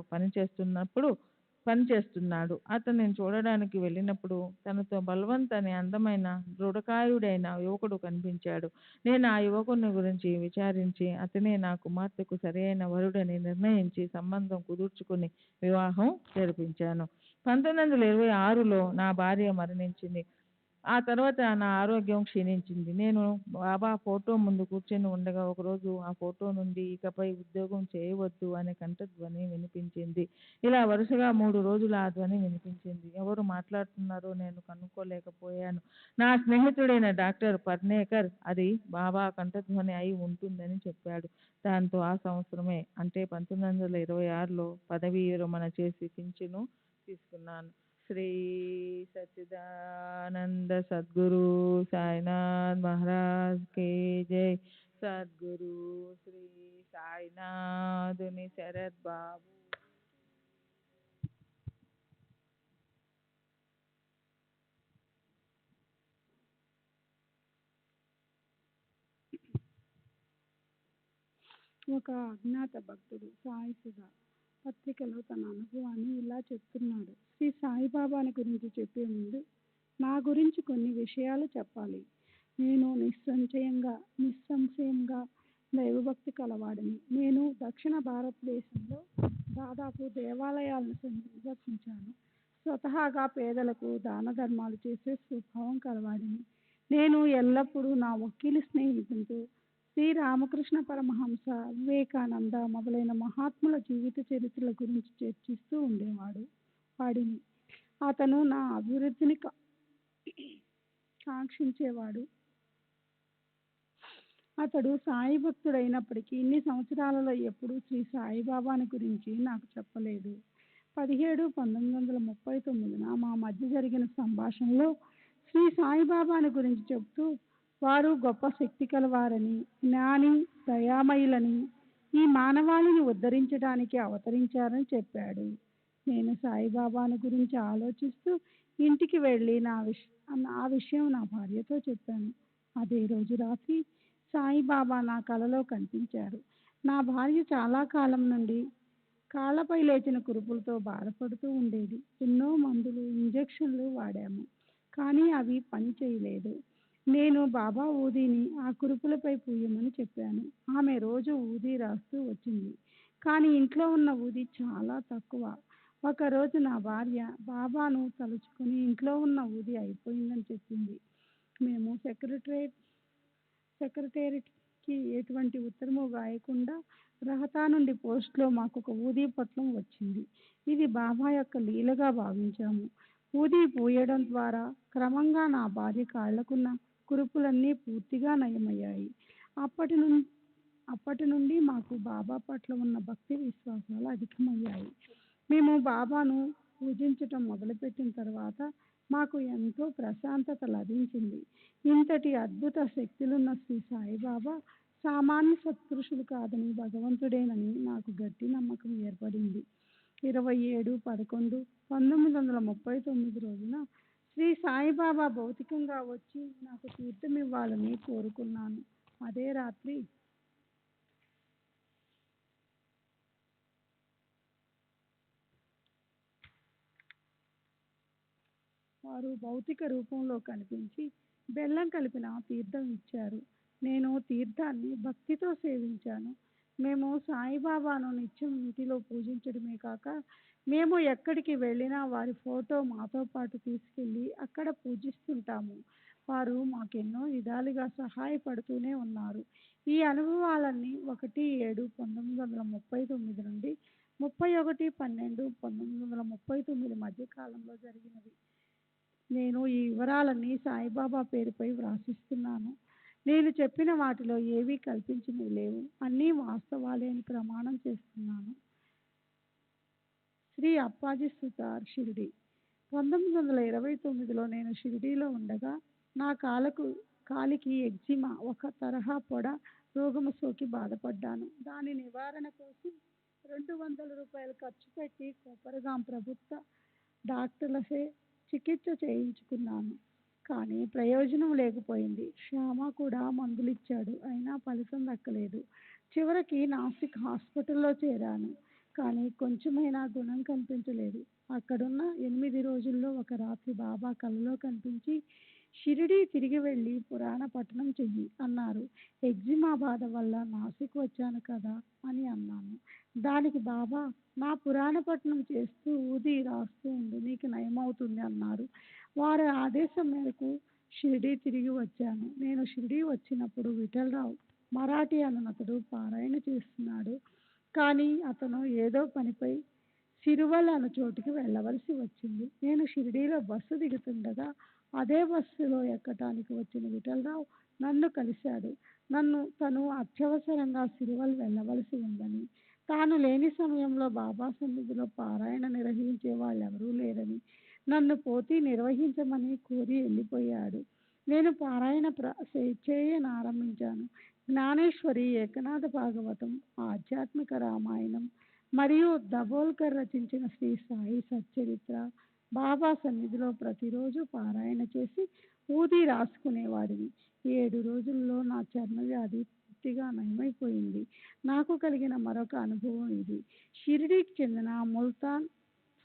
పనిచేస్తున్నాడు. అతనిని చూడడానికి వెళ్ళినప్పుడు తనతో బల్వంత్ అనే అందమైన దృఢకాయుడైన యువకుడు కనిపించాడు. నేను ఆ యువకుని గురించి విచారించి అతనే నా కుమార్తెకు సరియైన వరుడని నిర్ణయించి సంబంధం కుదుర్చుకుని వివాహం జరిపించాను. 1926లో నా భార్య మరణించింది. ఆ తర్వాత నా ఆరోగ్యం క్షీణించింది. నేను బాబా ఫోటో ముందు కూర్చొని ఉండగా ఒకరోజు ఆ ఫోటో నుండి ఇకపై ఉద్యోగం చేయవద్దు అనే కంఠధ్వని వినిపించింది. ఇలా వరుసగా 3 రోజులు ఆ ధ్వని వినిపించింది. ఎవరు మాట్లాడుతున్నారో నేను కనుక్కోలేకపోయాను. నా స్నేహితుడైన డాక్టర్ పర్నేకర్ అది బాబా కంఠధ్వని అయి ఉంటుందని చెప్పాడు. దాంతో ఆ సంవత్సరమే అంటే 1926లో పదవీ విరమణ చేసి పింఛను తీసుకున్నాను. శ్రీ సచ్చిదానంద సద్గురు సాయినాథ్ మహారాజ్ కే జై. సద్గురు శ్రీ సాయినాథుని శరత్ బాబు. ఒక అజ్ఞాత భక్తుడు సాయి సుధా పత్రికలో తన అనుభవాన్ని ఇలా చెప్తున్నాడు. శ్రీ సాయిబాబాని గురించి చెప్పే ముందు నా గురించి కొన్ని విషయాలు చెప్పాలి. నేను నిస్సంశయంగా దైవభక్తి కలవాడిని. నేను దక్షిణ భారతదేశంలో దాదాపు దేవాలయాలను సందర్శించాను. స్వతహాగా పేదలకు దాన ధర్మాలు చేసే స్వభావం కలవాడిని. నేను ఎల్లప్పుడూ నా వకీలు స్నేహితులతో శ్రీ రామకృష్ణ పరమహంస, వివేకానంద మొదలైన మహాత్ముల జీవిత చరిత్రల గురించి చర్చిస్తూ వాడిని. అతను నా అభివృద్ధిని కాంక్షించేవాడు. అతడు సాయి భక్తుడైనప్పటికీ ఇన్ని సంవత్సరాలలో ఎప్పుడూ శ్రీ సాయిబాబాని గురించి నాకు చెప్పలేదు. 17/1939 మా మధ్య జరిగిన సంభాషణలో శ్రీ సాయిబాబాని గురించి చెబుతూ వారు గొప్ప శక్తి కలవారని, జ్ఞాని, దయామయులని, ఈ మానవాళిని ఉద్ధరించడానికి అవతరించారని చెప్పాడు. నేను సాయిబాబాను గురించి ఆలోచిస్తూ ఇంటికి వెళ్ళి ఆ విషయం నా భార్యతో చెప్పాను. అదే రోజు రాత్రి సాయిబాబా నా కలలో కనిపించారు. నా భార్య చాలా కాలం నుండి కాళ్ళపై లేచిన కురుపులతో బాధపడుతూ ఉండేది. ఎన్నో మందులు, ఇంజెక్షన్లు వాడాము, కానీ అవి పని చేయలేదు. నేను బాబా ఊదీని ఆ కురుపులపై పూయమని చెప్పాను. ఆమె రోజు ఊదీ రాస్తూ వచ్చింది, కానీ ఇంట్లో ఉన్న ఊదీ చాలా తక్కువ. ఒకరోజు నా భార్య బాబాను తలుచుకుని ఇంట్లో ఉన్న ఊదీ అయిపోయిందని చెప్పింది. మేము సెక్రటేరియట్కి ఎటువంటి ఉత్తరము రాయకుండా రహతా నుండి పోస్ట్లో మాకు ఒక ఊదీ పొట్లం వచ్చింది. ఇది బాబా యొక్క లీలగా భావించాము. ఊదీ పూయడం ద్వారా క్రమంగా నా భార్య కాళ్లకున్న కురుపులన్నీ పూర్తిగా నయమయ్యాయి. అప్పటి నుండి మాకు బాబా పట్ల ఉన్న భక్తి విశ్వాసాలు అధికమయ్యాయి. మేము బాబాను పూజించటం మొదలుపెట్టిన తర్వాత మాకు ఎంతో ప్రశాంతత లభించింది. ఇంతటి అద్భుత శక్తులున్న శ్రీ సాయిబాబా సామాన్య సత్పురుషులు కాదని భగవంతుడేనని నాకు గట్టి నమ్మకం ఏర్పడింది. 27/11/1939 రోజున శ్రీ సాయిబాబా భౌతికంగా వచ్చి నాకు తీర్థమివ్వాలని కోరుకున్నాను. అదే రాత్రి వారు భౌతిక రూపంలో కనిపించి బెల్లం కలిపిన తీర్థం ఇచ్చారు. నేను తీర్థాన్ని భక్తితో సేవించాను. మేము సాయిబాబాను నిత్యం ఇంటిలో పూజించడమే కాక మేము ఎక్కడికి వెళ్ళినా వారి ఫోటో మాతో పాటు తీసుకెళ్ళి అక్కడ పూజిస్తుంటాము. వారు మాకెన్నో విధాలుగా సహాయపడుతూనే ఉన్నారు. ఈ అనుభవాలన్నీ 1/7/1939 నుండి 31/12/1939 మధ్య కాలంలో జరిగినవి. నేను ఈ వివరాలన్నీ సాయిబాబా పేరుపై వ్రాసిస్తున్నాను. నేను చెప్పిన వాటిలో ఏవీ కల్పించినవి లేవు, అన్నీ వాస్తవాలే అని ప్రమాణం చేస్తున్నాను. శ్రీ అప్పాజీ సుతార్, షిరిడి. 1929లో నేను షిరిడీలో ఉండగా నా కాలికి ఎగ్జిమా, ఒక తరహా పొడ రోగము సోకి బాధపడ్డాను. దాని నివారణ కోసం 200 రూపాయలు ఖర్చు పెట్టి కోపరగాం ప్రభుత్వ డాక్టర్లచే చికిత్స చేయించుకున్నాను. కానీ ప్రయోజనం లేకపోయింది. శ్యామ కూడా మందులిచ్చాడు, అయినా ఫలితం దక్కలేదు. చివరికి నాసిక్ హాస్పిటల్లో చేరాను. కానీ కొంచెమైనా గుణం కనిపించలేదు. అక్కడున్న 8 రోజుల్లో ఒక రాత్రి బాబా కలలో కనిపించి షిరిడీ తిరిగి వెళ్ళి పురాణ పఠనం చెయ్యి అన్నారు. ఎగ్జిమా బాధ వల్ల నాసిక్ వచ్చాను కదా అని అన్నాను. దానికి బాబా, నా పురాణ పఠనం చేస్తూ ఊది రాస్తూ ఉండు, నీకు నయమవుతుంది అన్నారు. వారి ఆదేశం మేరకు షిరిడీ తిరిగి వచ్చాను. నేను షిరిడీ వచ్చినప్పుడు విఠలరావు, మరాఠీ అతడు పారాయణ చేస్తున్నాడు. కానీ అతను ఏదో పనిపై సిరువల్ అన్న చోటుకి వెళ్ళవలసి వచ్చింది. నేను షిరిడీలో బస్సు దిగుతుండగా అదే బస్సులో ఎక్కటానికి వచ్చిన విఠలరావు నన్ను కలిశాడు. తను అత్యవసరంగా సిరువల్ వెళ్ళవలసి ఉందని, తాను లేని సమయంలో బాబా సన్నిధిలో పారాయణ నిర్వహించే వాళ్ళెవరూ లేరని, నన్ను పోతి నిర్వహించమని కోరి వెళ్ళిపోయాడు. నేను పారాయణ చేయనారంభించాను. జ్ఞానేశ్వరి, ఏకనాథ భాగవతం, ఆధ్యాత్మిక రామాయణం మరియు దబోల్కర్ రచించిన శ్రీ సాయి సచ్చరిత్ర బాబా సన్నిధిలో ప్రతిరోజు పారాయణ చేసి ఊది రాసుకునేవాడిని. 7 రోజుల్లో నా చర్మవ్యాధి పూర్తిగా నయమైపోయింది. నాకు కలిగిన మరొక అనుభవం ఇది. షిరిడీకి చెందిన ముల్తాన్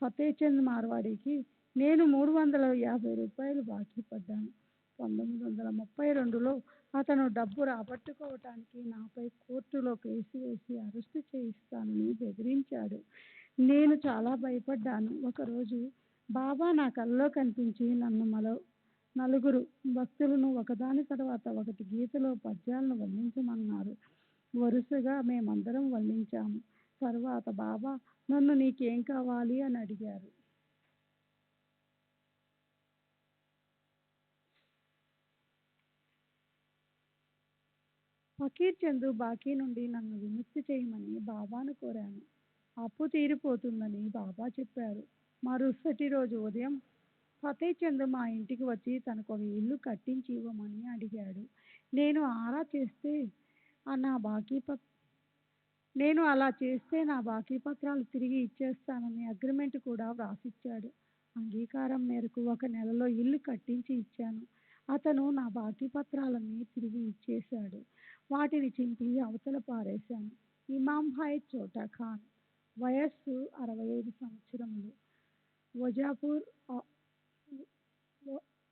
ఫతేచంద్ మార్వాడికి నేను 350 రూపాయలు బాకీ పడ్డాను. 1932లో అతను డబ్బు రాబట్టుకోవటానికి నాపై కోర్టులో కేసు వేసి అరెస్టు చేయిస్తానని బెదిరించాడు. నేను చాలా భయపడ్డాను. ఒకరోజు బాబా నా కలలో కనిపించి నలుగురు భక్తులను ఒకదాని తర్వాత ఒకటి గీతలో పద్యాలను వర్ణించమన్నారు. వరుసగా మేమందరం వర్ణించాము. తర్వాత బాబా నన్ను నీకేం కావాలి అని అడిగారు. ఫకీర్ చందు బాకీ నుండి నన్ను విముక్తి చేయమని బాబాను కోరాను. అప్పు తీరిపోతుందని బాబా చెప్పారు. మరుసటి రోజు ఉదయం ఫతేచంద్ మా ఇంటికి వచ్చి తనకు ఒక ఇల్లు కట్టించి ఇవ్వమని అడిగాడు. నేను అలా చేస్తే నా బాకీ పత్రాలు తిరిగి ఇచ్చేస్తానని అగ్రిమెంట్ కూడా వ్రాసిచ్చాడు. అంగీకారం మేరకు 1 నెలలో ఇల్లు కట్టించి ఇచ్చాను. అతను నా బాకీ పత్రాలన్నీ తిరిగి ఇచ్చేశాడు. వాటిని చింపి అవతల పారేశాను. ఇమాం భాయ్ చోటా ఖాన్, వయస్సు 65 సంవత్సరములు,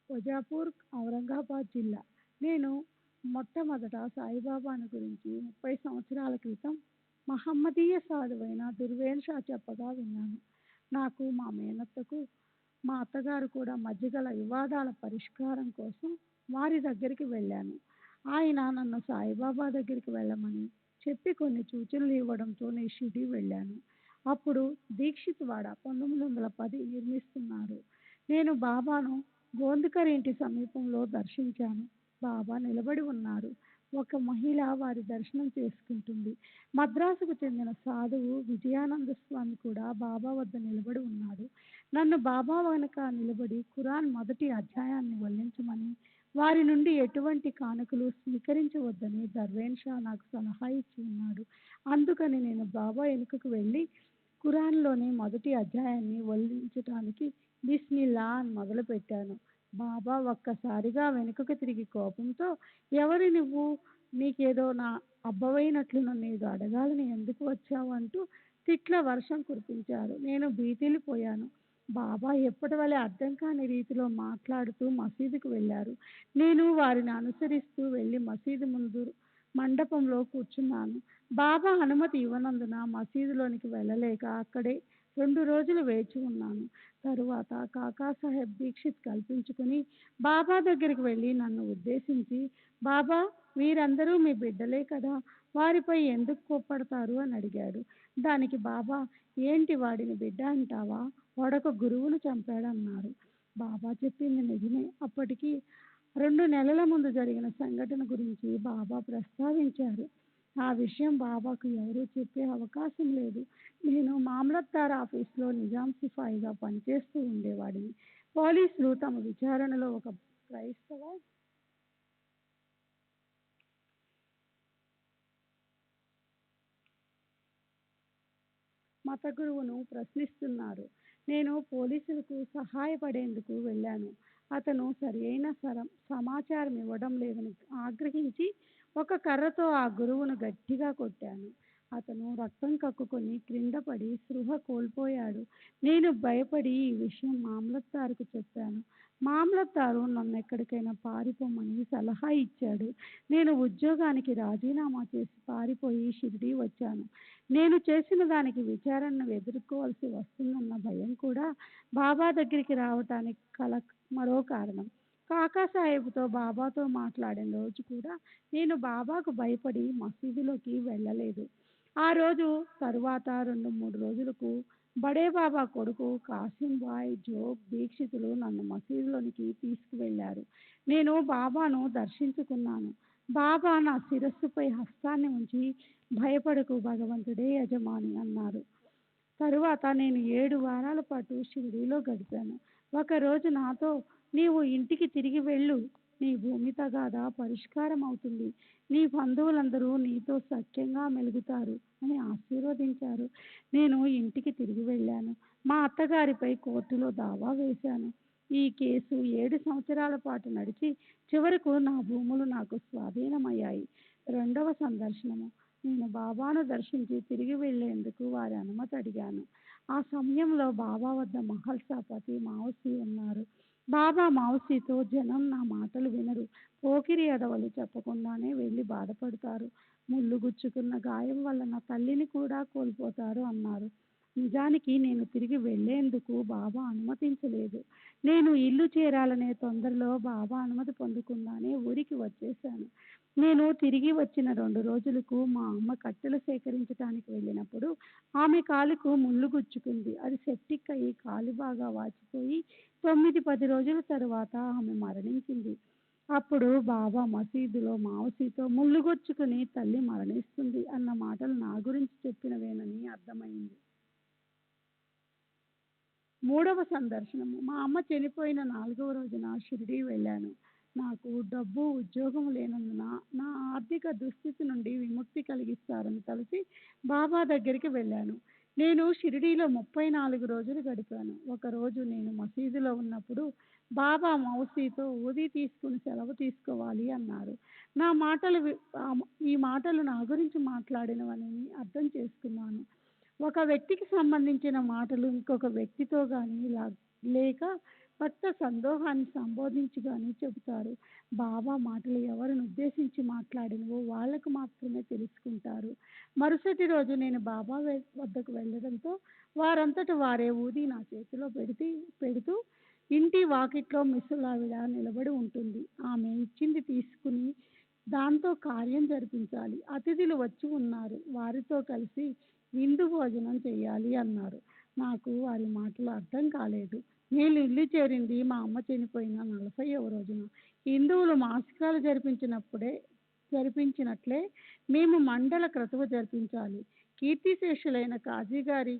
వజాపూర్, ఔరంగాబాద్ జిల్లా. నేను మొట్టమొదట సాయిబాబాను గురించి 30 సంవత్సరాల క్రితం మహమ్మదీయ సాధువైన దుర్వేన్ షా చెప్పగా విన్నాను. నాకు, మా మేనత్తకు, మా అత్తగారు కూడా మధ్యగల వివాదాల పరిష్కారం కోసం వారి దగ్గరికి వెళ్ళాను. ఆయన నన్ను సాయిబాబా దగ్గరికి వెళ్ళమని చెప్పి కొన్ని సూచనలు ఇవ్వడంతో నేను షిరిడీ వెళ్ళాను. అప్పుడు దీక్షిత్ వాడ 1910 నిర్మిస్తున్నారు. నేను బాబాను గోంద్కర్ ఇంటి సమీపంలో దర్శించాను. బాబా నిలబడి ఉన్నారు. ఒక మహిళ వారి దర్శనం చేసుకుంటుంది. మద్రాసుకు చెందిన సాధువు విజయానంద స్వామి కూడా బాబా వద్ద నిలబడి ఉన్నాడు. నన్ను బాబా వెనుక నిలబడి ఖురాన్ మొదటి అధ్యాయాన్ని వల్లించమని, వారి నుండి ఎటువంటి కానుకలు స్వీకరించవద్దని దర్వేన్ షా నాకు సలహా ఇచ్చి ఉన్నాడు. అందుకని నేను బాబా వెనుకకు వెళ్ళి ఖురాన్లోని మొదటి అధ్యాయాన్ని వల్లించటానికి బిస్మిల్లా అని మొదలుపెట్టాను. బాబా ఒక్కసారిగా వెనుకకు తిరిగి కోపంతో, ఎవరి నువ్వు, నీకేదో నా అబ్బవైనట్లు నన్ను ఏదో అడగాలని ఎందుకు వచ్చావు అంటూ తిట్ల వర్షం కురిపించారు. నేను భీతిల్లిపోయాను. బాబా ఎప్పటి వలె అర్థం కాని రీతిలో మాట్లాడుతూ మసీదుకు వెళ్ళారు. నేను వారిని అనుసరిస్తూ వెళ్ళి మసీదు ముందు మండపంలో కూర్చున్నాను. బాబా అనుమతి ఇవ్వనందున మసీదులోనికి వెళ్ళలేక అక్కడే 2 రోజులు వేచి ఉన్నాను. తరువాత కాకాసాహెబ్ దీక్షిత్ కల్పించుకుని బాబా దగ్గరికి వెళ్ళి నన్ను ఉద్దేశించి, బాబా, వీరందరూ మీ బిడ్డలే కదా, వారిపై ఎందుకు కోప్పడతారు అని అడిగాడు. దానికి బాబా, ఏంటి వాడిని బిడ్డ అంటావా, వాడొక గురువును చంపాడన్నారు. బాబా చెప్పింది నిజమే. అప్పటికి 2 నెలల ముందు జరిగిన సంఘటన గురించి బాబా ప్రస్తావించారు. ఆ విషయం బాబాకు ఎవరూ చెప్పే అవకాశం లేదు. నేను మామలత్దార్ ఆఫీస్లో నిజాం సిపాయిగా పనిచేస్తూ ఉండేవాడిని. పోలీసులు తమ విచారణలో ఒక క్రైస్తవ మత గురువును ప్రశ్నిస్తున్నారు. నేను పోలీసులకు సహాయపడేందుకు వెళ్ళాను. అతను సరియైన సమాచారం ఇవ్వడం లేదని ఆగ్రహించి ఒక కర్రతో ఆ గురువును గట్టిగా కొట్టాను. అతను రక్తం కక్కుకొని క్రింద పడి స్పృహ కోల్పోయాడు. నేను భయపడి ఈ విషయం మామలత్దారుకు చెప్పాను. మామలత్దారు నన్ను ఎక్కడికైనా పారిపోమని సలహా ఇచ్చాడు. నేను ఉద్యోగానికి రాజీనామా చేసి పారిపోయి షిరిడీ వచ్చాను. నేను చేసిన దానికి విచారణను ఎదుర్కోవాల్సి వస్తుందన్న భయం కూడా బాబా దగ్గరికి రావటానికి కల మరో కారణం. కాకాసాహెబ్తో బాబాతో మాట్లాడిన రోజు కూడా నేను బాబాకు భయపడి మసీదులోకి వెళ్ళలేదు. ఆ రోజు తరువాత 2-3 రోజులకు బడే బాబా కొడుకు కాసింబాయ్ జోగ్ దీక్షితులు నన్ను మసీదులోనికి తీసుకువెళ్ళారు. నేను బాబాను దర్శించుకున్నాను. బాబా నా శిరస్సుపై హస్తాన్ని ఉంచి, భయపడకు, భగవంతుడే యజమాని అన్నారు. తరువాత నేను 7 వారాల పాటు షిరిడీలో గడిపాను. ఒకరోజు నాతో, నీవు ఇంటికి తిరిగి వెళ్ళు, నీ భూమి తగాదా పరిష్కారం అవుతుంది, నీ బంధువులందరూ నీతో సఖ్యంగా మెలుగుతారు అని ఆశీర్వదించారు. నేను ఇంటికి తిరిగి వెళ్ళాను. మా అత్తగారిపై కోర్టులో దావా వేశాను. ఈ కేసు 7 సంవత్సరాల పాటు నడిచి చివరకు నా భూములు నాకు స్వాధీనమయ్యాయి. 2వ సందర్శనము. నేను బాబాను దర్శించి తిరిగి వెళ్లేందుకు వారి అనుమతి అడిగాను. ఆ సమయంలో బాబా వద్ద మహల్సాపతి మావసి ఉన్నారు. బాబా మావసితో, జనం నా మాటలు వినరు, పోకిరి ఎదవలు చెప్పకుండానే వెళ్ళి బాధపడతారు, ముళ్ళు గుచ్చుకున్న గాయం వల్ల నా తల్లిని కూడా కోల్పోతారు అన్నారు. నిజానికి నేను తిరిగి వెళ్లేందుకు బాబా అనుమతించలేదు. నేను ఇల్లు చేరాలనే తొందరలో బాబా అనుమతి పొందకుండానే ఊరికి వచ్చేశాను. నేను తిరిగి వచ్చిన 2 రోజులకు మా అమ్మ కట్టెలు సేకరించడానికి వెళ్ళినప్పుడు ఆమె కాలుకు ముళ్ళు గుచ్చుకుంది. అది సెప్టిక్ అయ్యి కాలు బాగా వాచిపోయి 9-10 రోజుల తరువాత ఆమె మరణించింది. అప్పుడు బాబా మసీదులో మావసితో, ముళ్ళు గుచ్చుకుని తల్లి మరణిస్తుంది అన్న మాటలు నా గురించి చెప్పినవేనని అర్థమైంది. 3వ సందర్శనము. మా అమ్మ చనిపోయిన 4వ రోజున షిరిడీ వెళ్ళాను. నాకు డబ్బు, ఉద్యోగం లేనందున నా ఆర్థిక దుస్థితి నుండి విముక్తి కలిగిస్తారని తలచి బాబా దగ్గరికి వెళ్ళాను. నేను షిరిడీలో 34 రోజులు గడిపాను. ఒకరోజు నేను మసీదులో ఉన్నప్పుడు బాబా మౌసీతో ఊది తీసుకుని సెలవు తీసుకోవాలి అన్నారు. నా మాటలు ఈ మాటలు నా గురించి మాట్లాడినవని అర్థం చేసుకున్నాను. ఒక వ్యక్తికి సంబంధించిన మాటలు ఇంకొక వ్యక్తితో కానీ లేక కొత్త సందోహాన్ని సంబోధించి కానీ చెబుతారు. బాబా మాటలు ఎవరిని ఉద్దేశించి మాట్లాడినవో వాళ్ళకు మాత్రమే తెలుసుకుంటారు. మరుసటి రోజు నేను బాబా వద్దకు వెళ్ళడంతో వారంతట వారే ఊది నా చేతిలో పెడుతూ, ఇంటి వాకిట్లో మిస్సులావిడ నిలబడి ఉంటుంది, ఆమె ఇచ్చింది తీసుకుని దాంతో కార్యం జరిపించాలి, అతిథులు వచ్చి ఉన్నారు, వారితో కలిసి విందు భోజనం చేయాలి అన్నారు. నాకు వారి మాటలు అర్థం కాలేదు. నేను ఇల్లు చేరింది మా అమ్మ చనిపోయిన 40వ రోజున. హిందువులు మాసికాలు జరిపించినట్లే మేము మండల క్రతువు జరిపించాలి. కీర్తిశేషులైన కాజీ గారి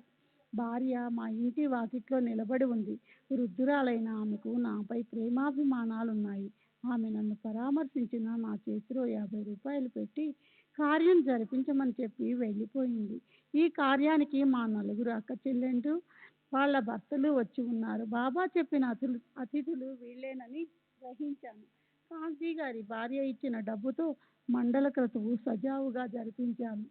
భార్య మా ఇంటి వాకిట్లో నిలబడి ఉంది. వృద్ధురాలైన ఆమెకు నాపై ప్రేమాభిమానాలున్నాయి. ఆమె నన్ను పరామర్శించిన నా చేతిలో 50 రూపాయలు పెట్టి కార్యం జరిపించమని చెప్పి వెళ్ళిపోయింది. ఈ కార్యానికి మా 4 అక్క చెల్లెండ్రు వాళ్ళ భర్తలు వచ్చి ఉన్నారు. బాబా చెప్పిన అతిథులు వీళ్ళేనని గ్రహించాను. కాజీ గారి భార్య ఇచ్చిన డబ్బుతో మండల క్రతువు సజావుగా జరిపించాను.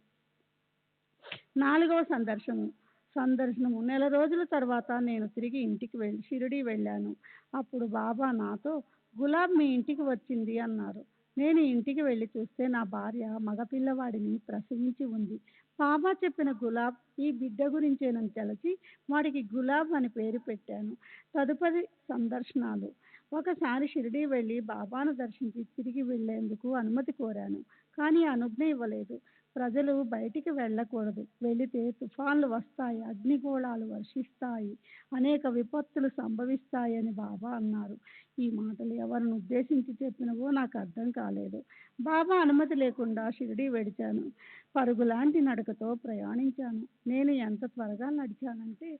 4వ సందర్శనం. సందర్శనము. నెల రోజుల తర్వాత నేను తిరిగి ఇంటికి షిరిడీ వెళ్ళాను. అప్పుడు బాబా నాతో గులాబ్ మీ ఇంటికి వచ్చింది అన్నారు. నేను ఇంటికి వెళ్ళి చూస్తే నా భార్య మగపిల్లవాడిని ప్రసవించి ఉంది. బాబా చెప్పిన గులాబ్ ఈ బిడ్డ గురించేనని తెలిసి వాడికి గులాబ్ అని పేరు పెట్టాను. తదుపరి సందర్శనాలు. ఒకసారి షిరిడీ వెళ్ళి బాబాను దర్శించి తిరిగి వెళ్ళేందుకు అనుమతి కోరాను. కానీ అనుజ్ఞ ఇవ్వలేదు. ప్రజలు బయటికి వెళ్ళకూడదు, వెళితే తుఫాన్లు వస్తాయి, అగ్నిగోళాలు వర్షిస్తాయి, అనేక విపత్తులు సంభవిస్తాయని బాబా అన్నారు. ఈ మాటలు ఎవరిని ఉద్దేశించి చెప్పినవో నాకు అర్థం కాలేదు. బాబా అనుమతి లేకుండా షిరిడీ వెడిచాను. పరుగులాంటి నడకతో ప్రయాణించాను. నేను ఎంత త్వరగా నడిచానంటే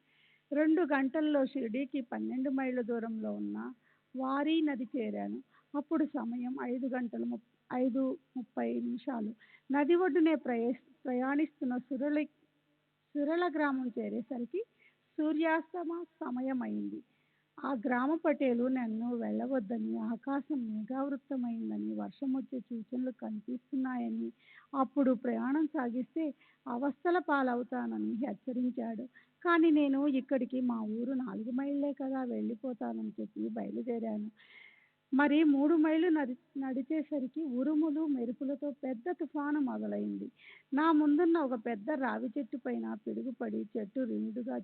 2 గంటల్లో షిరిడీకి 12 మైళ్ళ దూరంలో ఉన్న వారీ నది చేరాను. అప్పుడు సమయం 5:30. నది ఒడ్డునే ప్రయాణిస్తున్న సురళ గ్రామం చేరేసరికి సూర్యాస్తమ సమయమైంది. ఆ గ్రామ పటేలు నన్ను వెళ్ళవద్దని, ఆకాశం మేఘావృతమైందని, వర్షం వచ్చే సూచనలు కనిపిస్తున్నాయని, అప్పుడు ప్రయాణం సాగిస్తే అవస్థల పాలవుతానని హెచ్చరించాడు. కానీ నేను ఇక్కడికి మా ఊరు 4 మైళ్ళే కదా, వెళ్ళిపోతానని చెప్పి బయలుదేరాను. మరి 3 మైళ్ళు నడిచేసరికి ఉరుములు మెరుపులతో పెద్ద తుఫాను మొదలైంది. నా ముందున్న ఒక పెద్ద రావి చెట్టు పైన పిడుగుపడి చెట్టు రెండుగా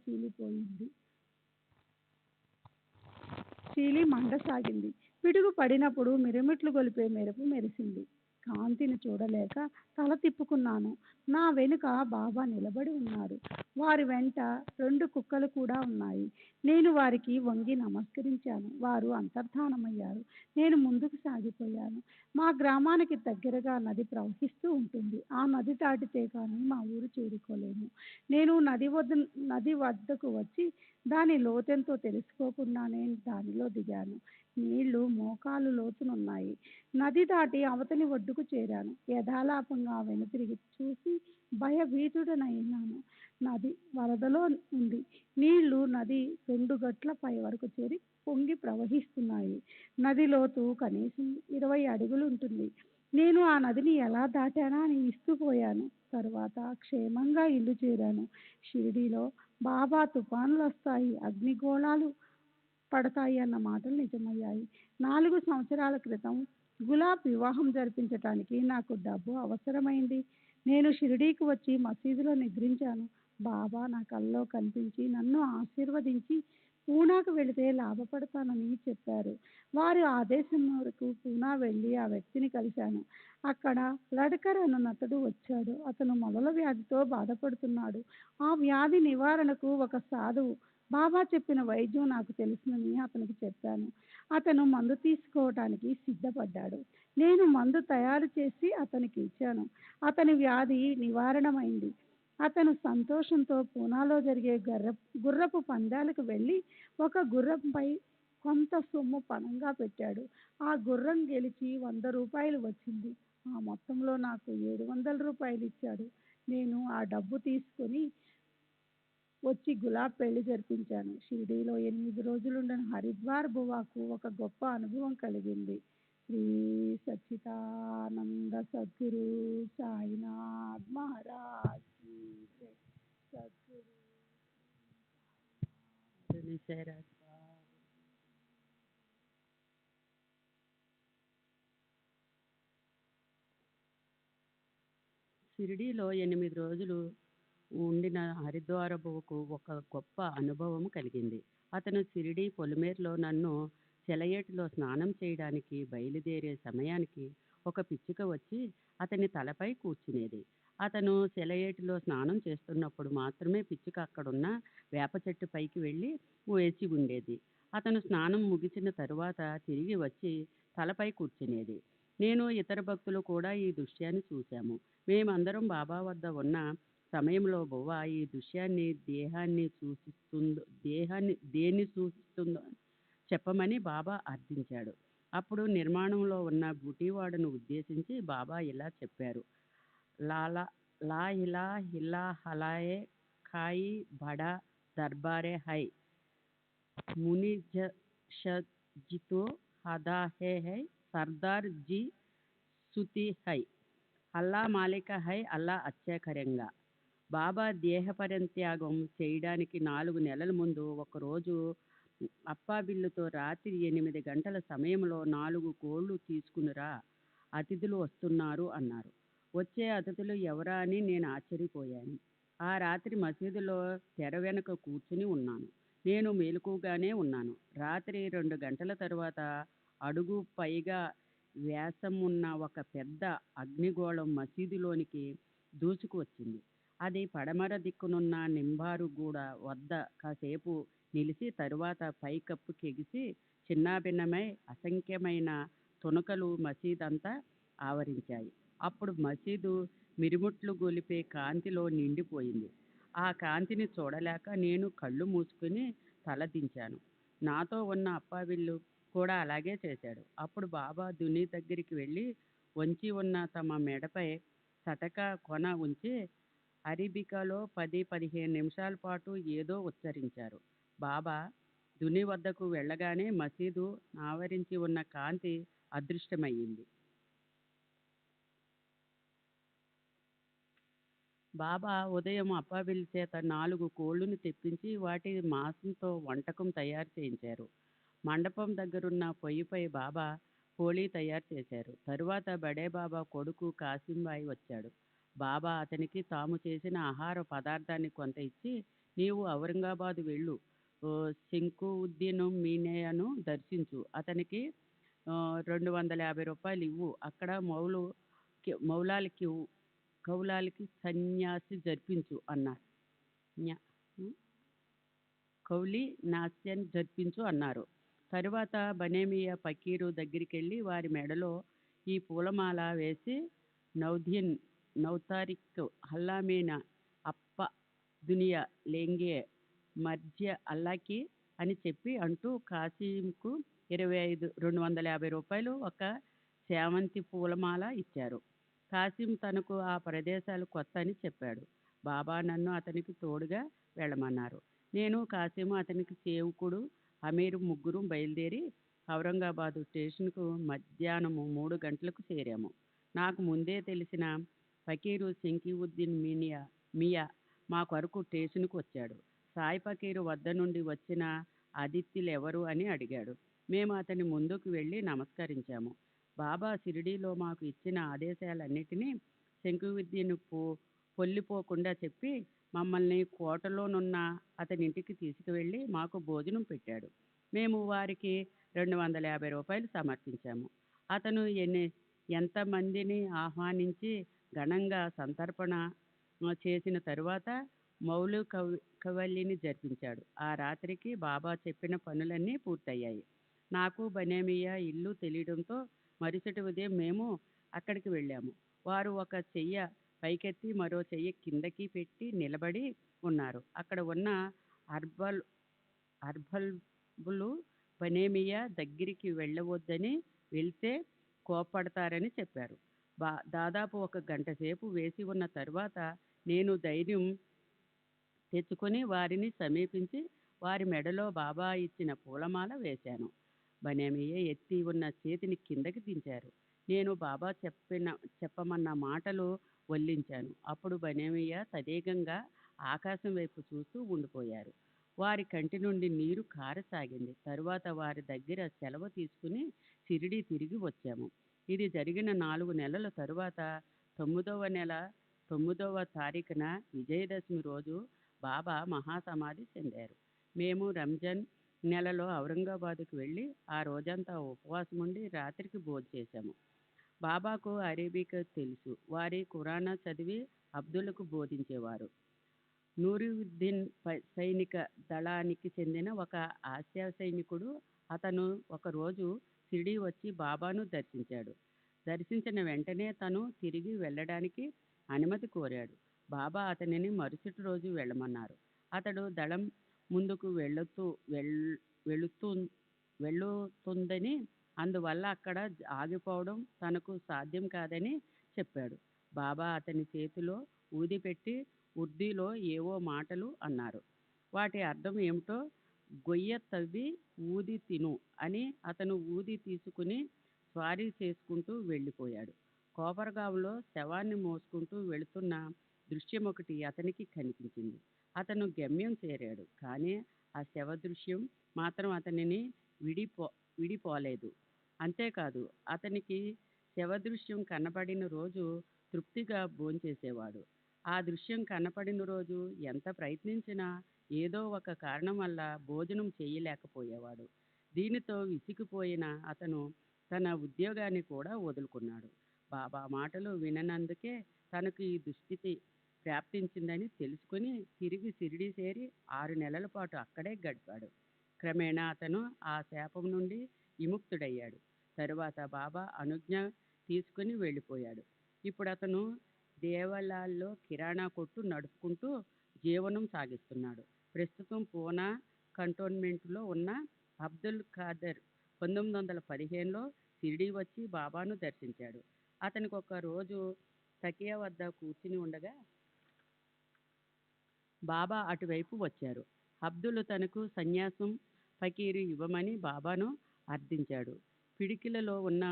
చీలి మండసాగింది. పిడుగు పడినప్పుడు మిరుమిట్లు గొలిపే మెరుపు మెరిసింది. కాంతిని చూడలేక తల తిప్పుకున్నాను. నా వెనుక బాబా నిలబడి ఉన్నారు. వారి వెంట 2 కుక్కలు కూడా ఉన్నాయి. నేను వారికి వంగి నమస్కరించాను. వారు అంతర్ధానమయ్యారు. నేను ముందుకు సాగిపోయాను. మా గ్రామానికి దగ్గరగా నది ప్రవహిస్తూ ఉంటుంది. ఆ నది దాటితే కానీ మా ఊరు చేరుకోలేము. నేను నది వద్దకు వచ్చి దాని లోతెంతో తెలుసుకోకుండానే దానిలో దిగాను. నీళ్లు మోకాలు లోతునున్నాయి. నది దాటి అవతలి ఒడ్డుకు చేరాను. యథాలాపంగా వెనుతిరిగి చూసి భయభీతుడనైనాను. నది వరదలో ఉంది. నీళ్లు నది 2 గట్ల పై వరకు చేరి పొంగి ప్రవహిస్తున్నాయి. నది లోతు కనీసం 20 అడుగులు ఉంటుంది. నేను ఆ నదిని ఎలా దాటానా అని విస్తుపోయాను. తరువాత క్షేమంగా ఇల్లు చేరాను. షిరిడీలో బాబా తుఫానులు వస్తాయి, అగ్నిగోళాలు పడతాయి అన్న మాటలు నిజమయ్యాయి. 4 సంవత్సరాల క్రితం గులాబ్ వివాహం జరిపించటానికి నాకు డబ్బు అవసరమైంది. నేను షిరిడీకి వచ్చి మసీదులో నిద్రించాను. బాబా నా కల్లో కనిపించి నన్ను ఆశీర్వదించి పూనాకు వెళితే లాభపడతానని చెప్పారు. వారి ఆదేశం మేరకు పూనా వెళ్ళి ఆ వ్యక్తిని కలిశాను. అక్కడ లడ్కర్ అన్నతడు వచ్చాడు. అతను మొదల వ్యాధితో బాధపడుతున్నాడు. ఆ వ్యాధి నివారణకు ఒక సాధువు బాబా చెప్పిన వైద్యం నాకు తెలుసునని అతనికి చెప్పాను. అతను మందు తీసుకోవటానికి సిద్ధపడ్డాడు. నేను మందు తయారు చేసి అతనికి ఇచ్చాను. అతని వ్యాధి నివారణమైంది. అతను సంతోషంతో పూనాలో జరిగే గుర్రపు పందాలకు వెళ్ళి ఒక గుర్రంపై కొంత సొమ్ము పణంగా పెట్టాడు. ఆ గుర్రం గెలిచి 100 రూపాయలు వచ్చింది. ఆ మొత్తంలో నాకు 700 రూపాయలు ఇచ్చాడు. నేను ఆ డబ్బు తీసుకొని వచ్చి గులాబ్ పెళ్లి జరిపించాను. షిరిడీలో 8 రోజులుండిన హరిద్వార్ బువాకు ఒక గొప్ప అనుభవం కలిగింది. శ్రీ సచ్చిదానంద సద్గురు సాయినాథ్ మహారాజ్ కీ జై. సద్గురు షిరిడీలో 8 రోజులు ఉండిన హరిద్వారబువుకు ఒక గొప్ప అనుభవం కలిగింది. అతను షిరిడీ పొలిమేరులో నన్ను సెలయేటిలో స్నానం చేయడానికి బయలుదేరే సమయానికి ఒక పిచ్చుక వచ్చి అతని తలపై కూర్చునేది. అతను సెలయేటిలో స్నానం చేస్తున్నప్పుడు మాత్రమే పిచ్చుక అక్కడున్న వేప చెట్టు పైకి వెళ్ళి వేచి ఉండేది. అతను స్నానం ముగిసిన తరువాత తిరిగి వచ్చి తలపై కూర్చునేది. నేను ఇతర భక్తులు కూడా ఈ దృశ్యాన్ని చూశాము. మేమందరం బాబా వద్ద ఉన్న సమయంలో బువ్వ ఈ దృశ్యాన్ని దేన్ని సూచిస్తుందో చెప్పమని బాబా అర్థించాడు. అప్పుడు నిర్మాణంలో ఉన్న బుటీవాడను ఉద్దేశించి బాబా ఇలా చెప్పారు. లా హిలా హిలా హలాయే ఖాయి బడా దర్బారే హై ముని జితో హదా హే హై సర్దార్ జీ సుతి హై అల్లా మాలిక హై అల్లా అచ్చా కరెంగా బాబా దేహపరిత్యాగం చేయడానికి 4 నెలల ముందు ఒకరోజు అప్పాబిల్లుతో రాత్రి 8 గంటల సమయంలో 4 కోళ్లు తీసుకునిరా, అతిథులు వస్తున్నారు అన్నారు. వచ్చే అతిథులు ఎవరా అని నేను ఆశ్చర్యపోయాను. ఆ రాత్రి మసీదులో తెర వెనుక కూర్చుని ఉన్నాను. నేను మెలకుగానే ఉన్నాను. రాత్రి 2 గంటల తరువాత అడుగు పైగా వ్యాసం ఉన్న ఒక పెద్ద అగ్నిగోళం మసీదులోనికి దూసుకు వచ్చింది. అది పడమర దిక్కునున్న నింబారు గూడ వద్ద కాసేపు నిలిచి తరువాత పైకప్పుకి ఎగిసి చిన్నాభిన్నమై అసంఖ్యమైన తునకలు మసీదంతా ఆవరించాయి. అప్పుడు మసీదు మిరుముట్లు గొలిపే కాంతిలో నిండిపోయింది. ఆ కాంతిని చూడలేక నేను కళ్ళు మూసుకుని తల దించాను. నాతో ఉన్న అప్పావిల్లు కూడా అలాగే చేశాడు. అప్పుడు బాబా దుని దగ్గరికి వెళ్ళి వంచి ఉన్న తమ మెడపై సటక కొన ఉంచి అరబికాలో 10-15 నిమిషాల పాటు ఏదో ఉచ్చరించారు. బాబా దుని వద్దకు వెళ్ళగానే మసీదు ఆవరించి ఉన్న కాంతి అదృశ్యమయ్యింది. బాబా ఉదయం అప్పాబిల్ చేత 4 కోళ్లను తెప్పించి వాటి మాంసంతో వంటకం తయారు చేయించారు. మండపం దగ్గరున్న పొయ్యిపై బాబా పోళీ తయారు చేశారు. తరువాత బడే బాబా కొడుకు కాసింబాయి వచ్చాడు. బాబా అతనికి తాము చేసిన ఆహార పదార్థాన్ని కొంత ఇచ్చి, నీవు ఔరంగాబాదు వెళ్ళు, శంకువుద్దీన్ మీనియాను దర్శించు, అతనికి 250 రూపాయలు ఇవ్వు, అక్కడ కౌలాలకి సన్యాసి జరిపించు అన్నారు. కౌలి నాస్యాన్ని జరిపించు అన్నారు. తరువాత బనేమియా ఫకీరు దగ్గరికి వెళ్ళి వారి మెడలో ఈ పూలమాల వేసి నౌతారిక్ హల్లామేన అప్ప దునియా లేంగే మర్జ్య అల్లాకి అని చెప్పి అంటూ కాసీంకు 250 రూపాయలు ఒక సేవంతి పూలమాల ఇచ్చారు. కాసిం తనకు ఆ ప్రదేశాలు కొత్త అని చెప్పాడు. బాబా నన్ను అతనికి తోడుగా వెళ్ళమన్నారు. నేను, కాసిము, అతనికి సేవకుడు అమీరు ముగ్గురు బయలుదేరి ఔరంగాబాదు స్టేషన్కు మధ్యాహ్నం 3 గంటలకు చేరాము. నాకు ముందే తెలిసిన ఫకీరు శంకీవుద్దీన్ మియా మా కొరకు స్టేషన్కు వచ్చాడు. సాయి ఫకీరు వద్ద నుండి వచ్చిన అతిథులెవరు అని అడిగాడు. మేము అతని ముందుకు వెళ్ళి నమస్కరించాము. బాబా షిరిడీలో మాకు ఇచ్చిన ఆదేశాలన్నిటినీ శంకువుద్దీన్ పొల్లిపోకుండా చెప్పి మమ్మల్ని కోటలోనున్న అతని ఇంటికి తీసుకువెళ్ళి మాకు భోజనం పెట్టాడు. మేము వారికి 250 రూపాయలు సమర్పించాము. అతను ఎంతమందిని ఆహ్వానించి ఘనంగా సంతర్పణ చేసిన తరువాత మౌలు కవల్లిని జరిపించాడు. ఆ రాత్రికి బాబా చెప్పిన పనులన్నీ పూర్తయ్యాయి. నాకు బనేమియా ఇల్లు తెలియడంతో మరుసటి ఉదయం మేము అక్కడికి వెళ్ళాము. వారు ఒక చెయ్య పైకెత్తి మరో చెయ్యి కిందకి పెట్టి నిలబడి ఉన్నారు. అక్కడ ఉన్న అర్బల్బులు బనేమియా దగ్గరికి వెళ్ళవద్దని, వెళ్తే కోప్పడతారని చెప్పారు. దాదాపు 1 గంట సేపు వేసి ఉన్న తరువాత నేను ధైర్యం తెచ్చుకొని వారిని సమీపించి వారి మెడలో బాబా ఇచ్చిన పూలమాల వేశాను. బనేమియా ఎత్తి ఉన్న చేతిని కిందకి దించారు. నేను బాబా చెప్పమన్న మాటలు వల్లించాను. అప్పుడు బనేమియా తదేకంగా ఆకాశం వైపు చూస్తూ ఉండిపోయారు. వారి కంటి నుండి నీరు కారసాగింది. తరువాత వారి దగ్గర సెలవు తీసుకుని షిరిడీ తిరిగి వచ్చాము. ఇది జరిగిన 4 నెలల తరువాత 9వ నెల 9వ తారీఖున విజయదశమి రోజు బాబా మహాసమాధి చెందారు. మేము రంజాన్ నెలలో ఔరంగాబాదుకు వెళ్ళి ఆ రోజంతా ఉపవాసం ఉండి రాత్రికి భోంచేశాము. బాబాకు అరేబిక్ తెలుసు. వారి ఖురానా చదివి అబ్దుల్లకు బోధించేవారు. నూరుద్దీన్ సైనిక దళానికి చెందిన ఒక ఆసియా సైనికుడు. అతను ఒకరోజు షిరిడీ వచ్చి బాబాను దర్శించాడు. దర్శించిన వెంటనే తను తిరిగి వెళ్ళడానికి అనుమతి కోరాడు. బాబా అతనిని మరుసటి రోజు వెళ్ళమన్నారు. అతడు దళం ముందుకు వెళుతుందని, అందువల్ల అక్కడ ఆగిపోవడం తనకు సాధ్యం కాదని చెప్పాడు. బాబా అతని చేతిలో ఊది పెట్టి ఉర్దూలో ఏవో మాటలు అన్నారు. వాటి అర్థం ఏమిటో గొయ్య తవ్వి ఊది తిను అని అతను ఊది తీసుకుని స్వారీ చేసుకుంటూ వెళ్ళిపోయాడు. కోపరగాంలో శవాన్ని మోసుకుంటూ వెళుతున్న దృశ్యం ఒకటి అతనికి కనిపించింది. అతను గమ్యం చేరాడు. కానీ ఆ శవ దృశ్యం మాత్రం అతనిని విడిపోలేదు. అంతేకాదు, అతనికి శవ దృశ్యం కనపడిన రోజు తృప్తిగా భోంచేసేవాడు. ఆ దృశ్యం కనపడిన రోజు ఎంత ప్రయత్నించినా ఏదో ఒక కారణం వల్ల భోజనం చేయలేకపోయేవాడు. దీనితో విసిగిపోయిన అతను తన ఉద్యోగాన్ని కూడా వదులుకున్నాడు. బాబా మాటలు విననందుకే తనకు ఈ దుస్థితి ప్రాప్తించిందని తెలుసుకుని తిరిగి షిరిడీ చేరి 6 నెలల పాటు అక్కడే గడిపాడు. క్రమేణా అతను ఆ శాపం నుండి విముక్తుడయ్యాడు. తరువాత బాబా అనుజ్ఞ తీసుకుని వెళ్ళిపోయాడు. ఇప్పుడు అతను దేవాలయాల్లో కిరాణా కొట్టు నడుపుకుంటూ జీవనం సాగిస్తున్నాడు. ప్రస్తుతం పూనా కంటోన్మెంట్లో ఉన్న అబ్దుల్ ఖాదర్ 1915లో షిరిడీ వచ్చి బాబాను దర్శించాడు. అతనికి ఒక రోజు తకియా వద్ద కూర్చుని ఉండగా బాబా అటువైపు వచ్చారు. అబ్దుల్ తనకు సన్యాసం ఫకీరు ఇవ్వమని బాబాను అర్థించాడు. పిడికిలలో ఉన్న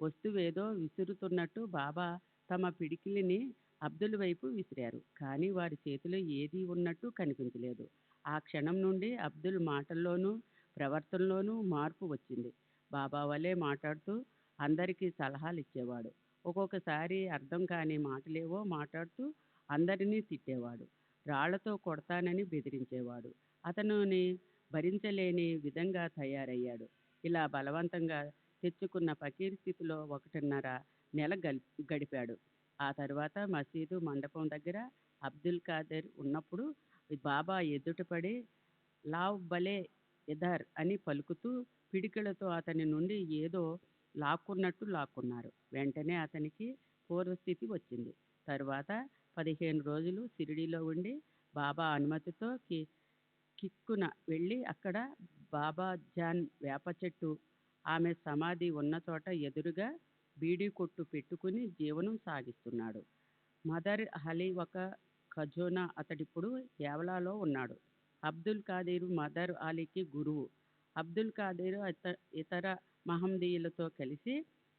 వస్తువేదో విసురుతున్నట్టు బాబా తమ పిడికిలిని అబ్దుల్ వైపు విసిరారు. కానీ వారి చేతిలో ఏదీ ఉన్నట్టు కనిపించలేదు. ఆ క్షణం నుండి అబ్దుల్ మాటల్లోనూ ప్రవర్తనలోనూ మార్పు వచ్చింది. బాబా వలె మాట్లాడుతూ అందరికీ సలహాలు ఇచ్చేవాడు. ఒక్కొక్కసారి అర్థం కాని మాటలేవో మాట్లాడుతూ అందరినీ తిట్టేవాడు. రాళ్లతో కొడతానని బెదిరించేవాడు. అతనుని భరించలేని విధంగా తయారయ్యాడు. ఇలా బలవంతంగా తెచ్చుకున్న ఫకీర్ స్థితిలో 1.5 నెల గడిపాడు. ఆ తర్వాత మసీదు మండపం దగ్గర అబ్దుల్ ఖాదర్ ఉన్నప్పుడు బాబా ఎదుటపడి లావ్ బలే ఇధర్ అని పలుకుతూ పిడికిలతో అతని నుండి ఏదో లాక్కున్నారు. వెంటనే అతనికి పూర్వస్థితి వచ్చింది. తరువాత 15 రోజులు షిరిడీలో ఉండి బాబా అనుమతితో కిక్కున వెళ్ళి అక్కడ బాబా జాన్ వేప చెట్టు ఆమె సమాధి ఉన్న చోట ఎదురుగా బీడీ కొట్టు పెట్టుకుని జీవనం సాగిస్తున్నాడు. మదర్ అలీ ఒక ఖజోనా అతడిప్పుడు కేవలాలో ఉన్నాడు. అబ్దుల్ ఖాదీరు మదర్ అలీకి గురువు. అబ్దుల్ ఖాదీరు ఇతర మహమ్మదీయులతో కలిసి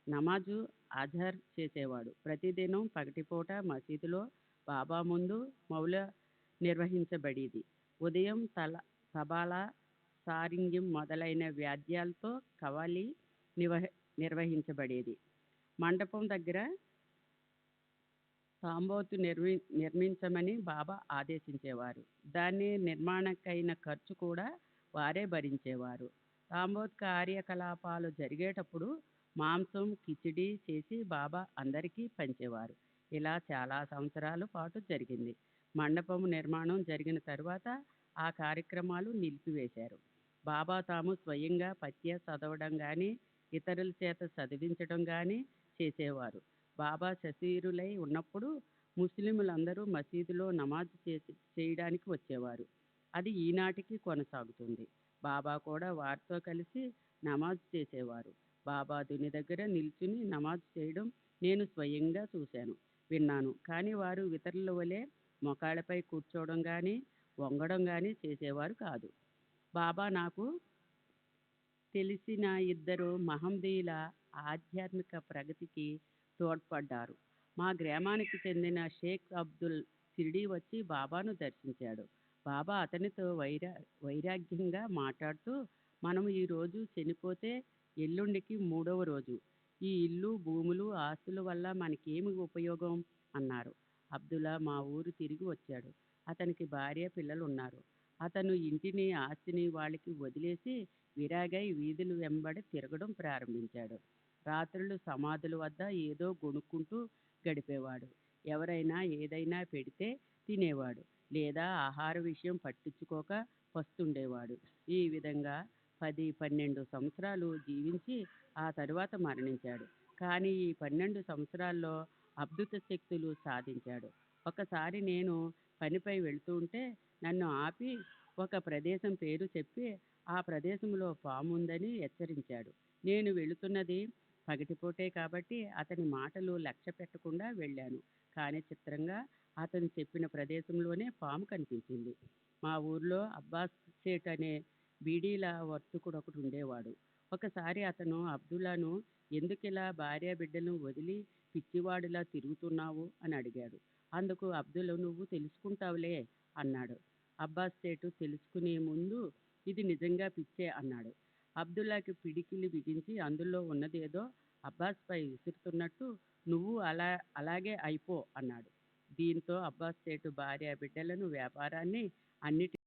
నమాజు అజహర్ చేసేవాడు. ప్రతిదినం పగటిపూట మసీదులో బాబా ముందు మౌలా నిర్వహించబడేది. ఉదయం తబలా, సారింగ్యం మొదలైన వాద్యాలతో కవాలి నిర్వహించబడేది. మండపం దగ్గర తాంబోతు నిర్మించమని బాబా ఆదేశించేవారు. దాని నిర్మాణకైన ఖర్చు కూడా వారే భరించేవారు. తాంబోత్ కార్యకలాపాలు జరిగేటప్పుడు మాంసం, కిచిడి చేసి బాబా అందరికీ పంచేవారు. ఇలా చాలా సంవత్సరాల పాటు జరిగింది. మండపం నిర్మాణం జరిగిన తరువాత ఆ కార్యక్రమాలు నిలిపివేశారు. బాబా తాము స్వయంగా పత్య చదవడం కానీ ఇతరుల చేత చదివించడం కానీ చేసేవారు. బాబా శరీరులై ఉన్నప్పుడు ముస్లింలందరూ మసీదులో నమాజ్ చేయడానికి వచ్చేవారు. అది ఈనాటికి కొనసాగుతుంది. బాబా కూడా వారితో కలిసి నమాజ్ చేసేవారు. బాబా దుని దగ్గర నిల్చుని నమాజ్ చేయడం నేను స్వయంగా చూశాను, విన్నాను. కానీ వారు ఇతరుల వలె మొకాళ్ళపై కూర్చోవడం కానీ వంగడం కానీ చేసేవారు కాదు. బాబా నాకు తెలిసిన 2 మహమ్మదీయుల ఆధ్యాత్మిక ప్రగతికి తోడ్పడ్డారు. మా గ్రామానికి చెందిన షేక్ అబ్దుల్ షిరిడీ వచ్చి బాబాను దర్శించాడు. బాబా అతనితో వైరాగ్యంగా మాట్లాడుతూ, మనము ఈరోజు చనిపోతే ఎల్లుండికి 3వ రోజు. ఈ ఇల్లు, భూములు, ఆస్తుల వల్ల మనకేమి ఉపయోగం అన్నారు. అబ్దుల్లా మా ఊరు తిరిగి వచ్చాడు. అతనికి భార్య, పిల్లలు ఉన్నారు. అతను ఇంటిని, ఆస్తిని వాళ్ళకి వదిలేసి విరాగై వీధులు వెంబడి తిరగడం ప్రారంభించాడు. రాత్రులు సమాధుల వద్ద ఏదో గొణుక్కుంటూ గడిపేవాడు. ఎవరైనా ఏదైనా పెడితే తినేవాడు, లేదా ఆహార విషయం పట్టించుకోక పస్తుండేవాడు. ఈ విధంగా 10-12 సంవత్సరాలు జీవించి ఆ తరువాత మరణించాడు. కానీ ఈ 12 సంవత్సరాల్లో అద్భుత శక్తులు సాధించాడు. ఒకసారి నేను పనిపై వెళుతూ ఉంటే నన్ను ఆపి ఒక ప్రదేశం పేరు చెప్పి ఆ ప్రదేశంలో పాము ఉందని హెచ్చరించాడు. నేను వెళుతున్నది పగటిపూటే కాబట్టి అతని మాటలు లక్ష్య పెట్టకుండా వెళ్ళాను. కానీ చిత్రంగా అతను చెప్పిన ప్రదేశంలోనే పాము కనిపించింది. మా ఊర్లో అబ్బాస్ సేట్ అనే బీడీల వర్తకుడు ఒకడు ఉండేవాడు. ఒకసారి అతను అబ్దుల్లాను ఎందుకిలా భార్య బిడ్డలను వదిలి పిచ్చివాడిలా తిరుగుతున్నావు అని అడిగాడు. అందుకు అబ్దుల్, నువ్వు తెలుసుకుంటావులే అన్నాడు. అబ్బాస్ సేటు తెలుసుకునే ముందు ఇది నిజంగా పిచ్చే అన్నాడు. అబ్దుల్లాకి పిడికిలి బిగించి అందులో ఉన్నదేదో అబ్బాస్పై విసురుతున్నట్టు, నువ్వు అలాగే అయిపో అన్నాడు. దీంతో అబ్బాస్ సేటు భార్య బిడ్డలను, వ్యాపారాన్ని అన్నిటి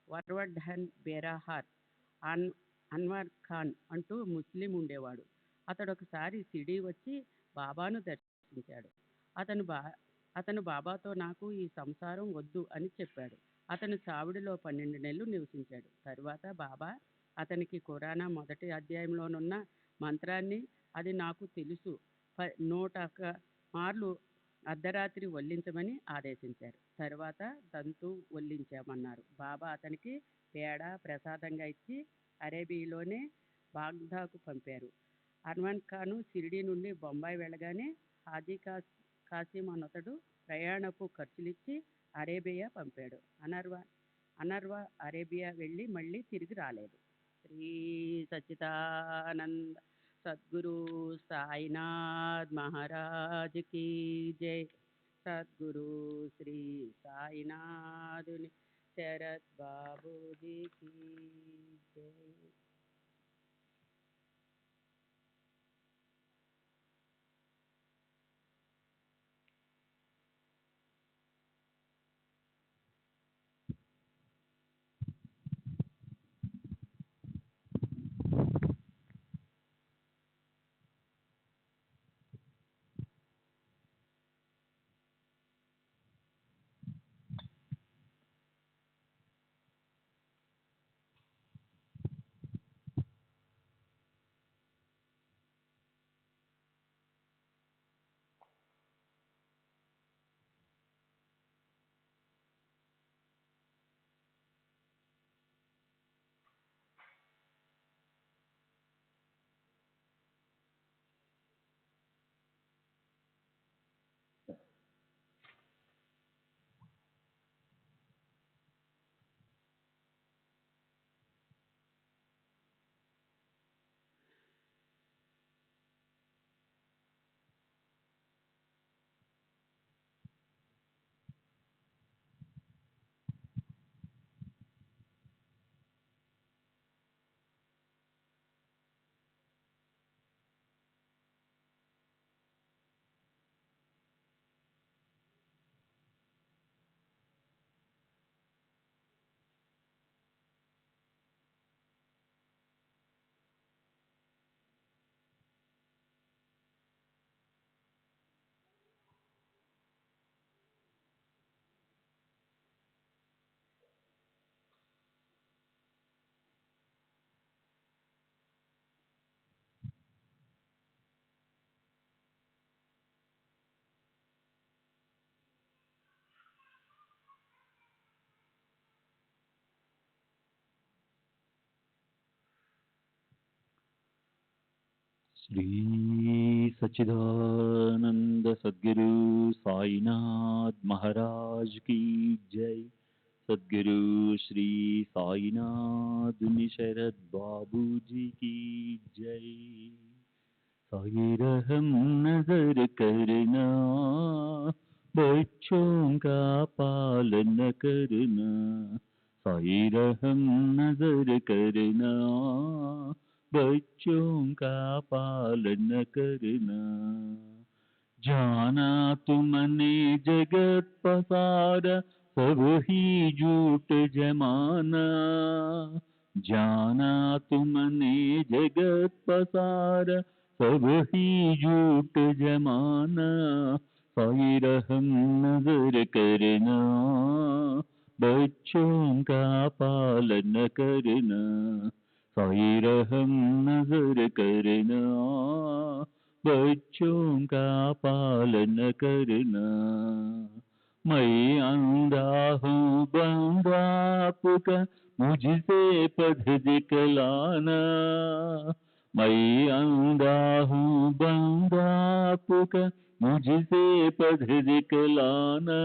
వర్వర్ధన్ బెరాహార్ అన్ అన్వర్ ఖాన్ అంటూ ముస్లిం ఉండేవాడు. అతడు ఒకసారి సిడీ వచ్చి బాబాను దర్శించాడు. అతను బా అతను బాబాతో, నాకు ఈ సంసారం వద్దు అని చెప్పాడు. అతను చావిడిలో 12 నెలలు నివసించాడు. తరువాత బాబా అతనికి ఖురానా మొదటి అధ్యాయంలోనున్న మంత్రాన్ని, అది నాకు తెలుసు, 101 మార్లు అర్ధరాత్రి వల్లించమని ఆదేశించారు. తరువాత తంతు వల్లించామన్నారు. బాబా అతనికి పేడ ప్రసాదంగా ఇచ్చి అరేబియాలోనే బాగ్దాకు పంపారు. అర్మాన్ ఖాను షిరిడీ నుండి బొంబాయి వెళ్ళగానే హాజీ కాసిం అనతడు ప్రయాణపు ఖర్చులిచ్చి అరేబియా పంపాడు. అనర్వ అరేబియా వెళ్ళి మళ్ళీ తిరిగి రాలేదు. శ్రీ సచ్చిదానంద సద్గురు సాయినాథ్ మహారాజ్ కీ జై. సద్గురు శ్రీ సాయినాథుని శరత్ బాబూజీ కీ జై. శ్రీ సచ్చిదానంద సద్గురు సాయినాథ్ మహారాజ్ కీ జై. సద్గురు శ్రీ సాయినాథుని శరత్ బాబూజీ की जय. साई रहम नजर करना, बच्चों का पालन करना. साई रहम नजर करना, बच्चों का पालन करना. जाना तुमने जगत पसारा, सब ही झूठ जमाना. जाना तुमने जगत पसारा, सब ही झूठ जमाना. साई रहम नजर करना, बच्चों का पालन करना. साई रहम नजर करना, बच्चों का पालन करना. मैं अंधा हूँ बंदा आपका, मुझसे पथ दिखलाना. मैं अंधा हूँ बंदा आपका, मुझसे पथ दिखलाना.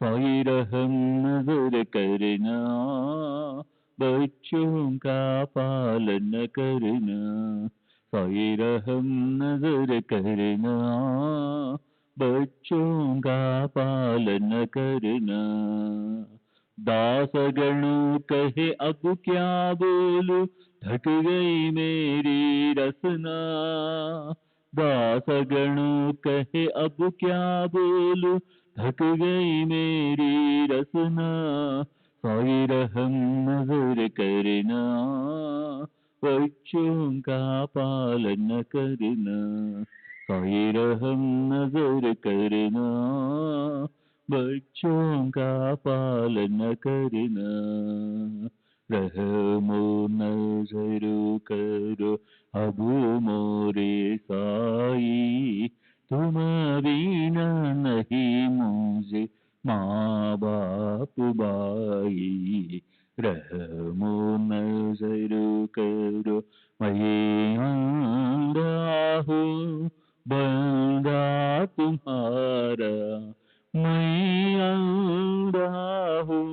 साई रहम नजर करना, बच्चों का पालन करना. साई रहम नजर करना, बच्चों का पालन करना। दासगण कहे अब क्या बोलूं, थक गई मेरी रसना। दासगण कहे अब क्या बोलूं, थक गई मेरी रसना। साई रहम नजर करना, बच्चों का पालन करना। साई रहम नजर करना, बच्चों का पालन करना। रहमो नजर करो अब मोरे साई, तुम बिना नहीं मुझे माँ बाप भाई। रहमो नजर करो मैं अंधा हूँ बंदा तुम्हारा, मैं अंधा हूँ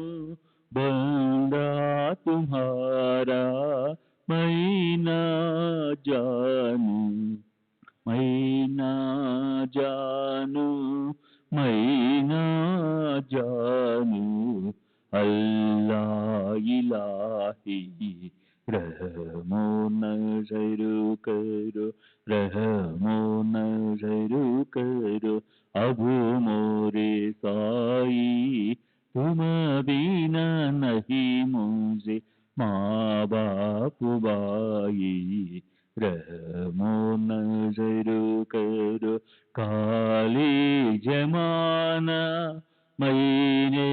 बंदा तुम्हारा। मैं ना जानू, मैं ना जानू, मैं ना जानू अल्लाह इलाही। रहमो नजर करो, रहमो नजर करो अब मोरे साई, तुम बिना नहीं मुझे माँ बाप भाई। रहमो नजर करो काली जमाना मैंने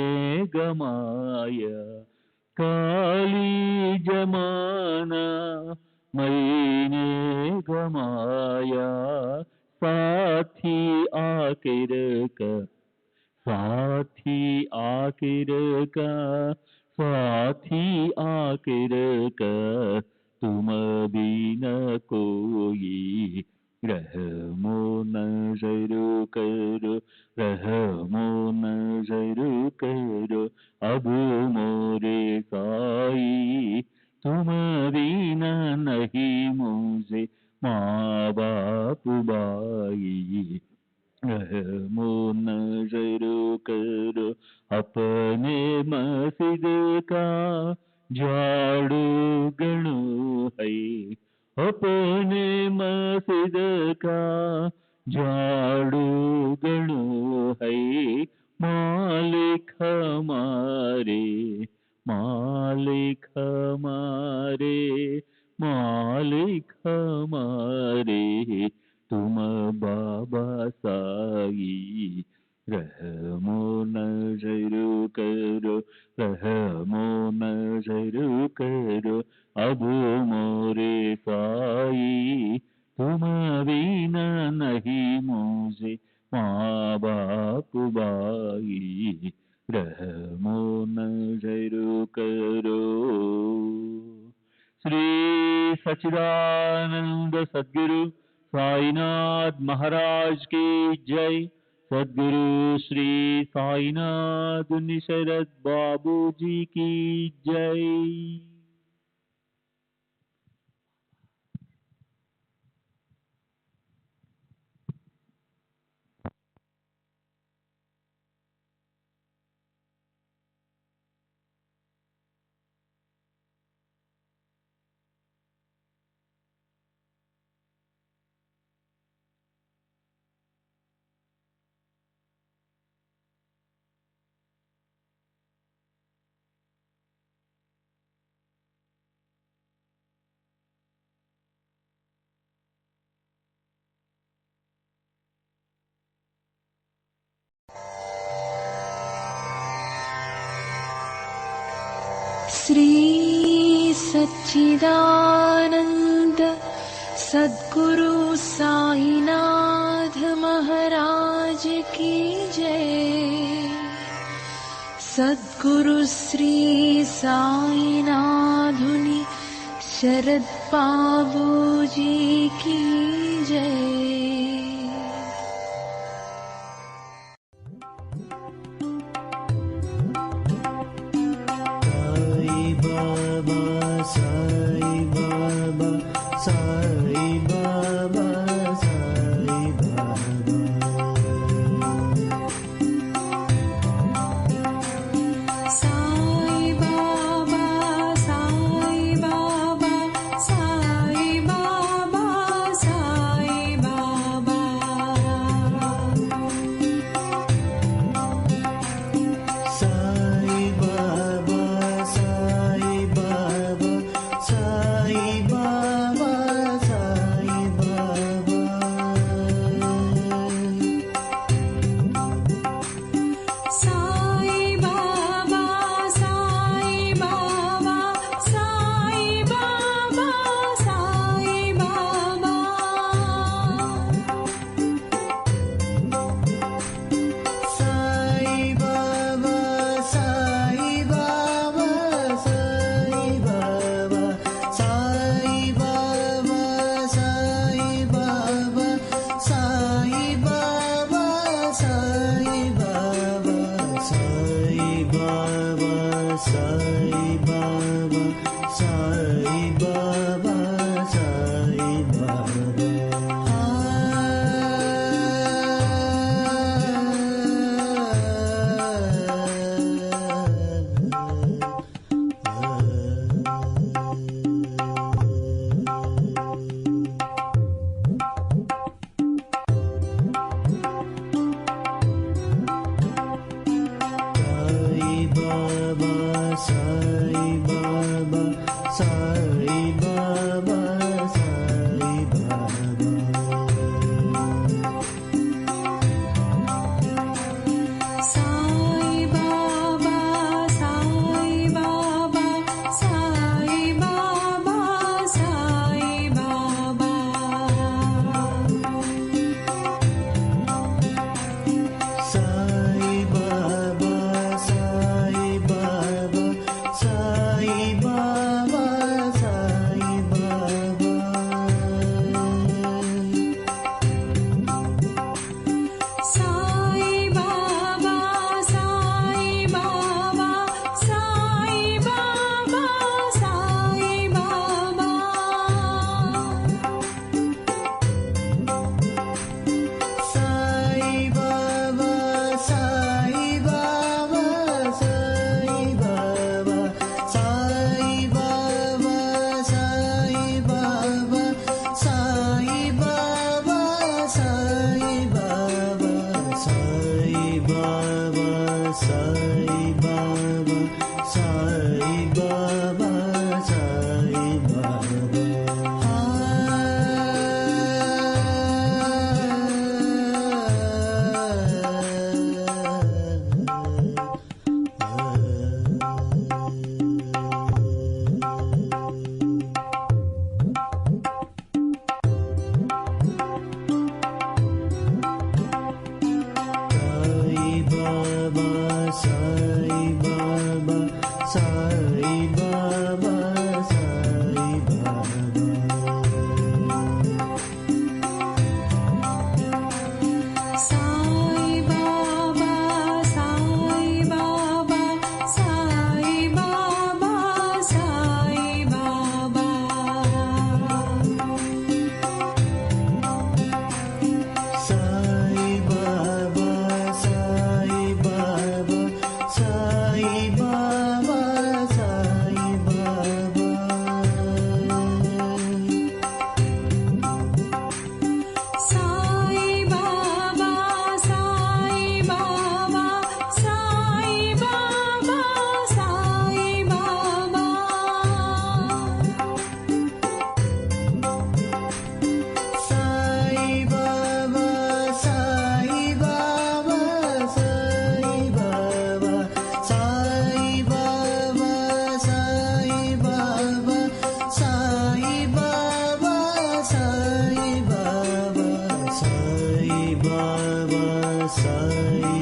गमाया, काली जमाना मैंने गमाया। साथी आखिर का, साथी आखिर का, साथी आखिर का तुम बिना कोई। रहमो नजर करो, रहमो नजर करो अब मोरे साई, तुम बिना नहीं मुझे माँ बाप भाई। रहमो नजर करो अपने मस्जिद का झाड़ू गणो है, अपने मस्जिद का झाड़ू गणो है। मालिक हमारे, मालिक हमारे, मालिक हमारे तुम बाबा साई। रहमो नजर करो, रहमो नजर करो अब मोरे साई, तुम बिना नहीं मुझे माँ बाप भाई। रहमो नजर करो। श्री सच्चिदानंद सद्गुरु साईनाथ महाराज की जय। सद्गुरु श्री साईनाथ निशरद बाबू जी की जय। श्री सच्चिदानंद सद्गुरु साईनाथ महाराज की जय। सद्गुरु श्री साईनाथुनि शरद बाबू जी की जय। Sai Baba, Sai Baba, Sai Baba. Sai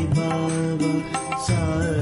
Baba, Sai